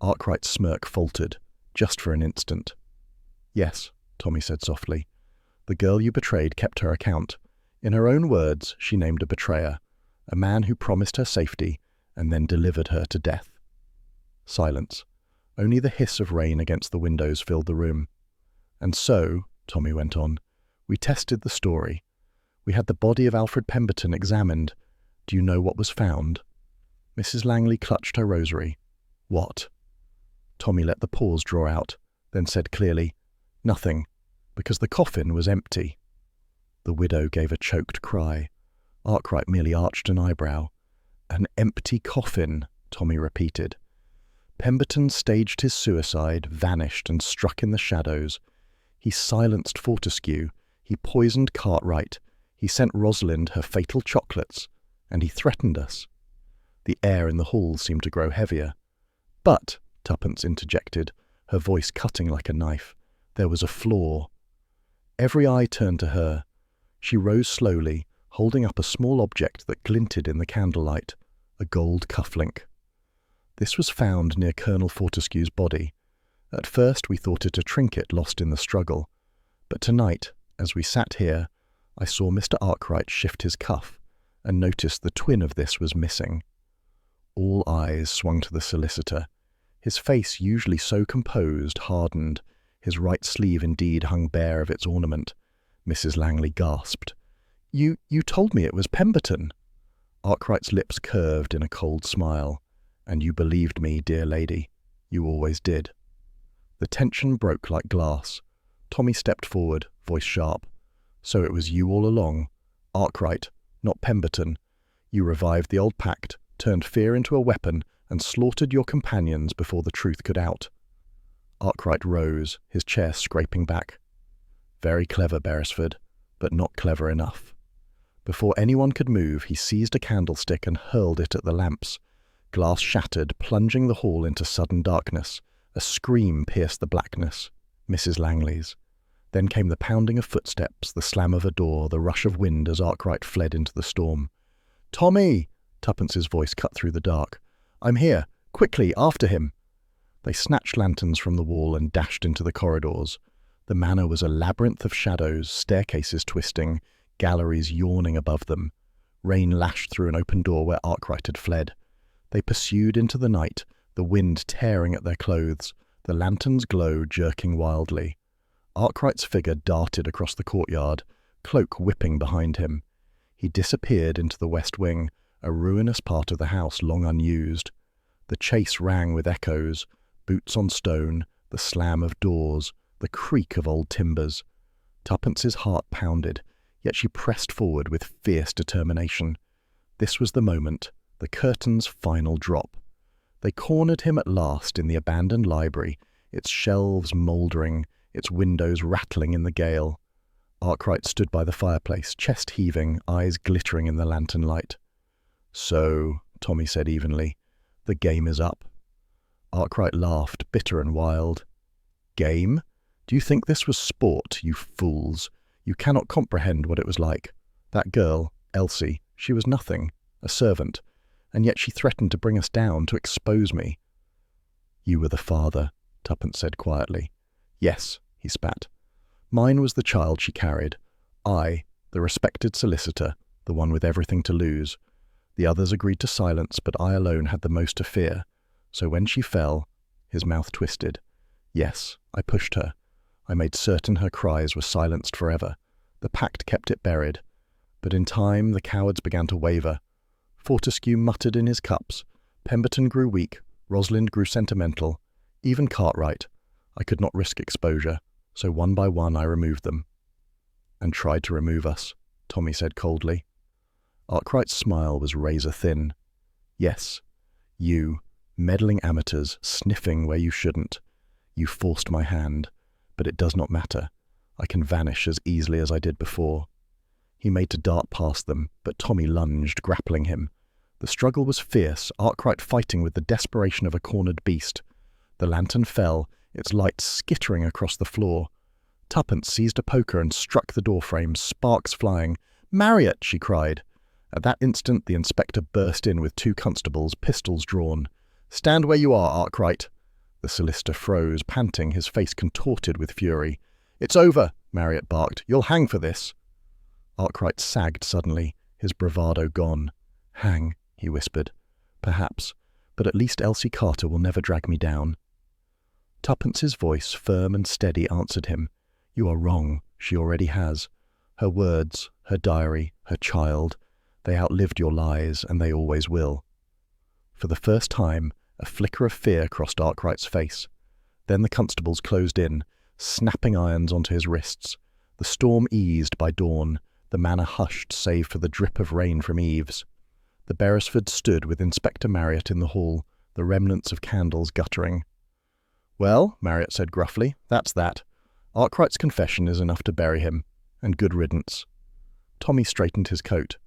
Arkwright's smirk faltered, just for an instant. "Yes," Tommy said softly. "The girl you betrayed kept her account. In her own words, she named a betrayer, a man who promised her safety and then delivered her to death." Silence. Only the hiss of rain against the windows filled the room. "And so," Tommy went on, "we tested the story. We had the body of Alfred Pemberton examined. Do you know what was found?" Mrs. Langley clutched her rosary. "What?" Tommy let the pause draw out, then said clearly, "Nothing, because the coffin was empty." The widow gave a choked cry. Arkwright merely arched an eyebrow. "An empty coffin," Tommy repeated. "Pemberton staged his suicide, vanished and struck in the shadows. He silenced Fortescue, he poisoned Cartwright, he sent Rosalind her fatal chocolates, and he threatened us." The air in the hall seemed to grow heavier. "But," Tuppence interjected, her voice cutting like a knife, "there was a flaw." Every eye turned to her. She rose slowly, holding up a small object that glinted in the candlelight, a gold cufflink. "This was found near Colonel Fortescue's body. At first we thought it a trinket lost in the struggle, but tonight, as we sat here, I saw Mr. Arkwright shift his cuff and noticed the twin of this was missing." All eyes swung to the solicitor. His face, usually so composed, hardened. His right sleeve indeed hung bare of its ornament. Mrs. Langley gasped. You told me it was Pemberton." Arkwright's lips curved in a cold smile. "And you believed me, dear lady. You always did." The tension broke like glass. Tommy stepped forward, voice sharp. "So it was you all along. Arkwright, not Pemberton. You revived the old Pact, turned fear into a weapon, and slaughtered your companions before the truth could out." Arkwright rose, his chair scraping back. "Very clever, Beresford, but not clever enough." Before anyone could move, he seized a candlestick and hurled it at the lamps. Glass shattered, plunging the hall into sudden darkness. A scream pierced the blackness. Mrs. Langley's. Then came the pounding of footsteps, the slam of a door, the rush of wind as Arkwright fled into the storm. "Tommy!" Tuppence's voice cut through the dark. "I'm here! Quickly, after him!" They snatched lanterns from the wall and dashed into the corridors. The manor was a labyrinth of shadows, staircases twisting, galleries yawning above them. Rain lashed through an open door where Arkwright had fled. They pursued into the night, the wind tearing at their clothes, the lantern's glow jerking wildly. Arkwright's figure darted across the courtyard, cloak whipping behind him. He disappeared into the west wing, a ruinous part of the house long unused. The chase rang with echoes, boots on stone, the slam of doors, the creak of old timbers. Tuppence's heart pounded, yet she pressed forward with fierce determination. This was the moment, the curtain's final drop. They cornered him at last in the abandoned library, its shelves mouldering, its windows rattling in the gale. Arkwright stood by the fireplace, chest heaving, eyes glittering in the lantern light. "So," Tommy said evenly, "the game is up." Arkwright laughed, bitter and wild. "Game? Do you think this was sport, you fools? You cannot comprehend what it was like. That girl, Elsie, she was nothing, a servant, and yet she threatened to bring us down, to expose me." "You were the father," Tuppence said quietly. "Yes," he spat. "Mine was the child she carried. I, the respected solicitor, the one with everything to lose. The others agreed to silence, but I alone had the most to fear. So when she fell," his mouth twisted, "yes, I pushed her. I made certain her cries were silenced forever. The Pact kept it buried. But in time the cowards began to waver. Fortescue muttered in his cups. Pemberton grew weak. Rosalind grew sentimental. Even Cartwright. I could not risk exposure, so one by one I removed them." "And tried to remove us," Tommy said coldly. Arkwright's smile was razor-thin. "Yes, you, meddling amateurs, sniffing where you shouldn't. You forced my hand, but it does not matter. I can vanish as easily as I did before." He made to dart past them, but Tommy lunged, grappling him. The struggle was fierce, Arkwright fighting with the desperation of a cornered beast. The lantern fell, its light skittering across the floor. Tuppence seized a poker and struck the doorframe, sparks flying. "Marriott!" she cried. At that instant the inspector burst in with 2 constables, pistols drawn. "Stand where you are, Arkwright." The solicitor froze, panting, his face contorted with fury. "It's over," Marriott barked. "You'll hang for this." Arkwright sagged suddenly, his bravado gone. "Hang," he whispered. "Perhaps, but at least Elsie Carter will never drag me down." Tuppence's voice, firm and steady, answered him. "You are wrong. She already has. Her words, her diary, her child, they outlived your lies, and they always will." For the first time, a flicker of fear crossed Arkwright's face. Then the constables closed in, snapping irons onto his wrists. The storm eased by dawn, the manor hushed save for the drip of rain from eaves. The Beresfords stood with Inspector Marriott in the hall, the remnants of candles guttering. "Well," Marriott said gruffly, "that's that. Arkwright's confession is enough to bury him, and good riddance." Tommy straightened his coat.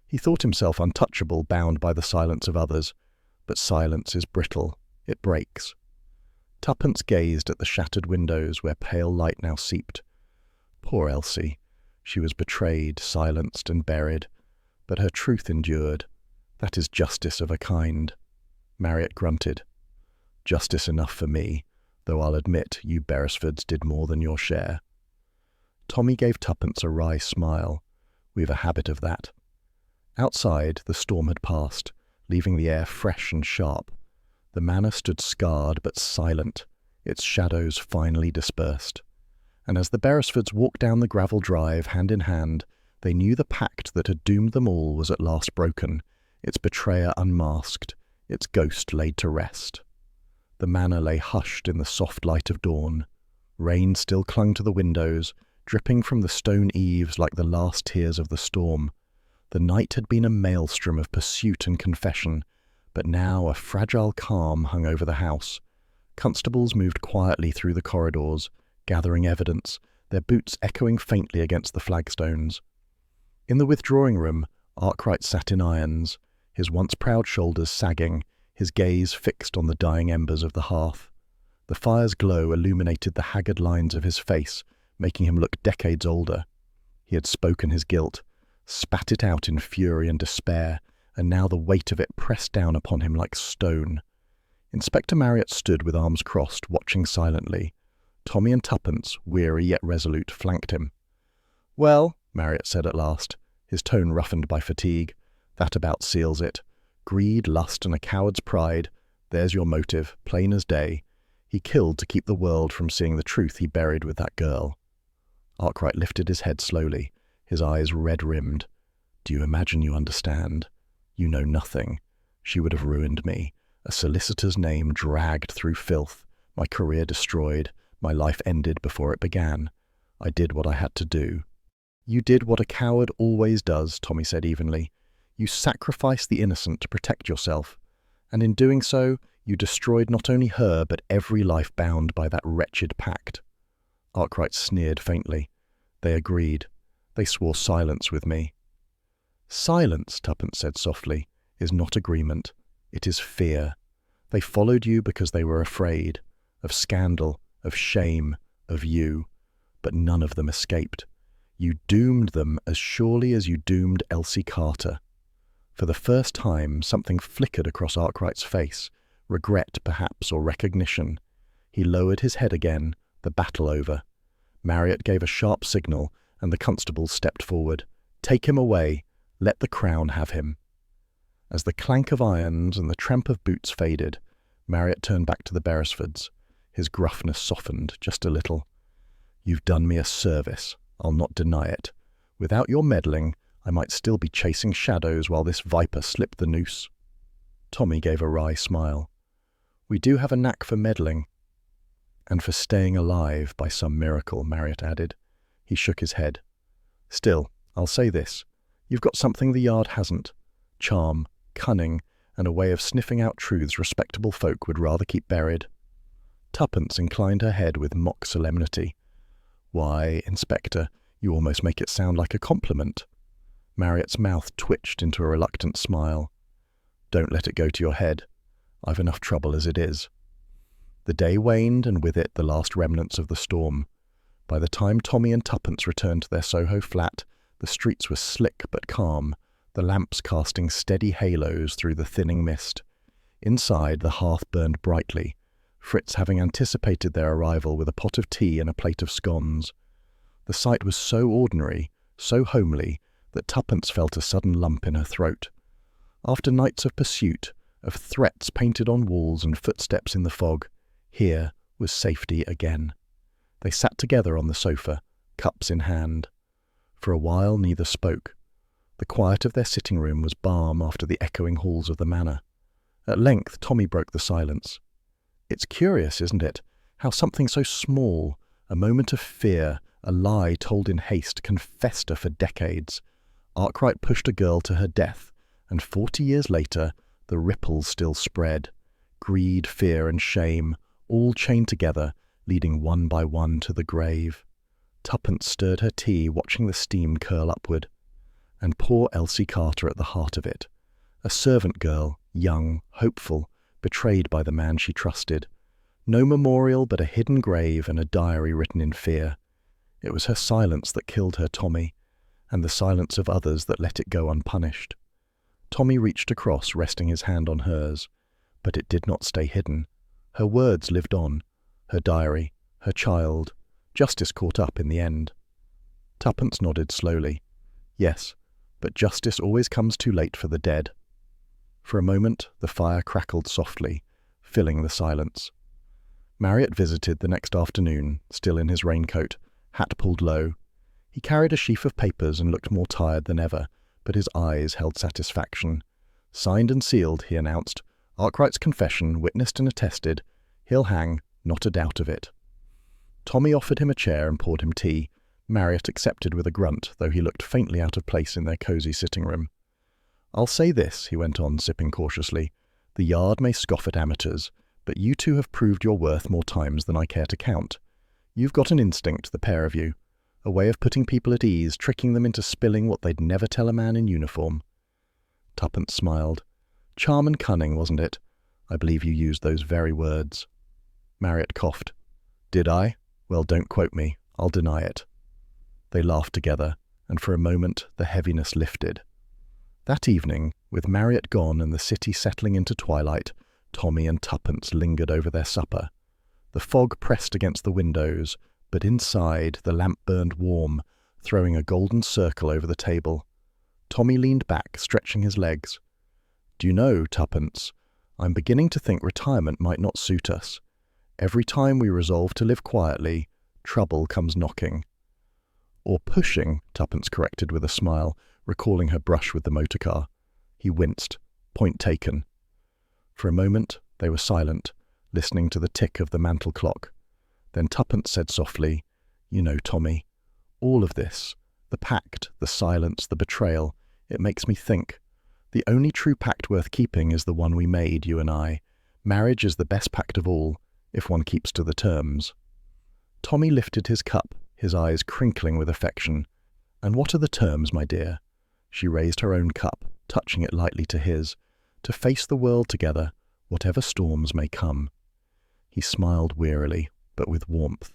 He thought himself untouchable, bound by the silence of others. But silence is brittle. It breaks. Tuppence gazed at the shattered windows where pale light now seeped. Poor Elsie. She was betrayed, silenced, and buried. But her truth endured. That is justice of a kind. Marriott grunted. "Justice enough for me, though I'll admit you Beresfords did more than your share." Tommy gave Tuppence a wry smile. "We've a habit of that." Outside, the storm had passed, leaving the air fresh and sharp. The manor stood scarred but silent, its shadows finally dispersed. And as the Beresfords walked down the gravel drive hand in hand, they knew the pact that had doomed them all was at last broken, its betrayer unmasked, its ghost laid to rest. The manor lay hushed in the soft light of dawn. Rain still clung to the windows, dripping from the stone eaves like the last tears of the storm. The night had been a maelstrom of pursuit and confession, but now a fragile calm hung over the house. Constables moved quietly through the corridors, gathering evidence, their boots echoing faintly against the flagstones. In the withdrawing room, Arkwright sat in irons, his once proud shoulders sagging, his gaze fixed on the dying embers of the hearth. The fire's glow illuminated the haggard lines of his face, making him look decades older. He had spoken his guilt, spat it out in fury and despair, and now the weight of it pressed down upon him like stone. Inspector Marriott stood with arms crossed, watching silently. Tommy and Tuppence, weary yet resolute, flanked him. "Well," Marriott said at last, his tone roughened by fatigue, "that about seals it. Greed, lust, and a coward's pride. There's your motive, plain as day. He killed to keep the world from seeing the truth he buried with that girl." Arkwright lifted his head slowly, his eyes red-rimmed. Do you imagine you understand? You know nothing. She would have ruined me. A solicitor's name dragged through filth, my career destroyed, my life ended before it began. I did what I had to do. You did what a coward always does, Tommy said evenly. You sacrificed the innocent to protect yourself, and in doing so, you destroyed not only her, but every life bound by that wretched pact. Arkwright sneered faintly. They agreed. They swore silence with me. Silence, Tuppence said softly, is not agreement. It is fear. They followed you because they were afraid, of scandal, of shame, of you, but none of them escaped. You doomed them as surely as you doomed Elsie Carter. For the first time, something flickered across Arkwright's face, regret perhaps or recognition. He lowered his head again, the battle over. Marriott gave a sharp signal, and the constables stepped forward. Take him away. Let the Crown have him. As the clank of irons and the tramp of boots faded, Marriott turned back to the Beresfords. His gruffness softened just a little. You've done me a service. I'll not deny it. Without your meddling, I might still be chasing shadows while this viper slipped the noose. Tommy gave a wry smile. We do have a knack for meddling. And for staying alive by some miracle, Marriott added. He shook his head. Still, I'll say this. You've got something the Yard hasn't. Charm, cunning, and a way of sniffing out truths respectable folk would rather keep buried. Tuppence inclined her head with mock solemnity. Why, Inspector, you almost make it sound like a compliment. Marriott's mouth twitched into a reluctant smile. Don't let it go to your head. I've enough trouble as it is. The day waned, and with it the last remnants of the storm. By the time Tommy and Tuppence returned to their Soho flat, the streets were slick but calm, the lamps casting steady halos through the thinning mist. Inside, the hearth burned brightly, Fritz having anticipated their arrival with a pot of tea and a plate of scones. The sight was so ordinary, so homely, that Tuppence felt a sudden lump in her throat. After nights of pursuit, of threats painted on walls and footsteps in the fog, here was safety again. They sat together on the sofa, cups in hand. For a while neither spoke. The quiet of their sitting room was balm after the echoing halls of the manor. At length Tommy broke the silence. It's curious, isn't it, how something so small, a moment of fear, a lie told in haste, can fester for decades. Arkwright pushed a girl to her death, and 40 years later the ripples still spread. Greed, fear and shame, all chained together, leading one by one to the grave. Tuppence stirred her tea, watching the steam curl upward. And poor Elsie Carter at the heart of it. A servant girl, young, hopeful, betrayed by the man she trusted. No memorial but a hidden grave and a diary written in fear. It was her silence that killed her, Tommy, and the silence of others that let it go unpunished. Tommy reached across, resting his hand on hers, but it did not stay hidden. Her words lived on, her diary, her child. Justice caught up in the end. Tuppence nodded slowly. Yes, but justice always comes too late for the dead. For a moment the fire crackled softly, filling the silence. Marriott visited the next afternoon, still in his raincoat, hat pulled low. He carried a sheaf of papers and looked more tired than ever, but his eyes held satisfaction. Signed and sealed, he announced. Arkwright's confession, witnessed and attested. He'll hang, not a doubt of it. Tommy offered him a chair and poured him tea. Marriott accepted with a grunt, though he looked faintly out of place in their cosy sitting room. I'll say this, he went on, sipping cautiously. The Yard may scoff at amateurs, but you two have proved your worth more times than I care to count. You've got an instinct, the pair of you. A way of putting people at ease, tricking them into spilling what they'd never tell a man in uniform. Tuppence smiled. Charm and cunning, wasn't it? I believe you used those very words. Marriott coughed. Did I? Well, don't quote me. I'll deny it. They laughed together, and for a moment the heaviness lifted. That evening, with Marriott gone and the city settling into twilight, Tommy and Tuppence lingered over their supper. The fog pressed against the windows, but inside the lamp burned warm, throwing a golden circle over the table. Tommy leaned back, stretching his legs. Do you know, Tuppence, I'm beginning to think retirement might not suit us. Every time we resolve to live quietly, trouble comes knocking. Or pushing, Tuppence corrected with a smile, recalling her brush with the motorcar. He winced. Point taken. For a moment, they were silent, listening to the tick of the mantel clock. Then Tuppence said softly, "You know, Tommy, all of this, the pact, the silence, the betrayal, it makes me think. The only true pact worth keeping is the one we made, you and I. Marriage is the best pact of all, if one keeps to the terms." Tommy lifted his cup, his eyes crinkling with affection. "And what are the terms, my dear?" She raised her own cup, touching it lightly to his. "To face the world together, whatever storms may come." He smiled wearily, but with warmth.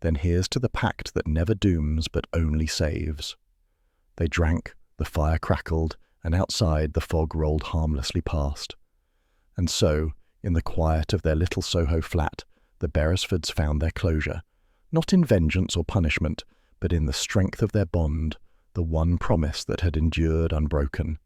"Then here's to the pact that never dooms but only saves." They drank, the fire crackled, and outside the fog rolled harmlessly past. And so, in the quiet of their little Soho flat, the Beresfords found their closure, not in vengeance or punishment, but in the strength of their bond, the one promise that had endured unbroken.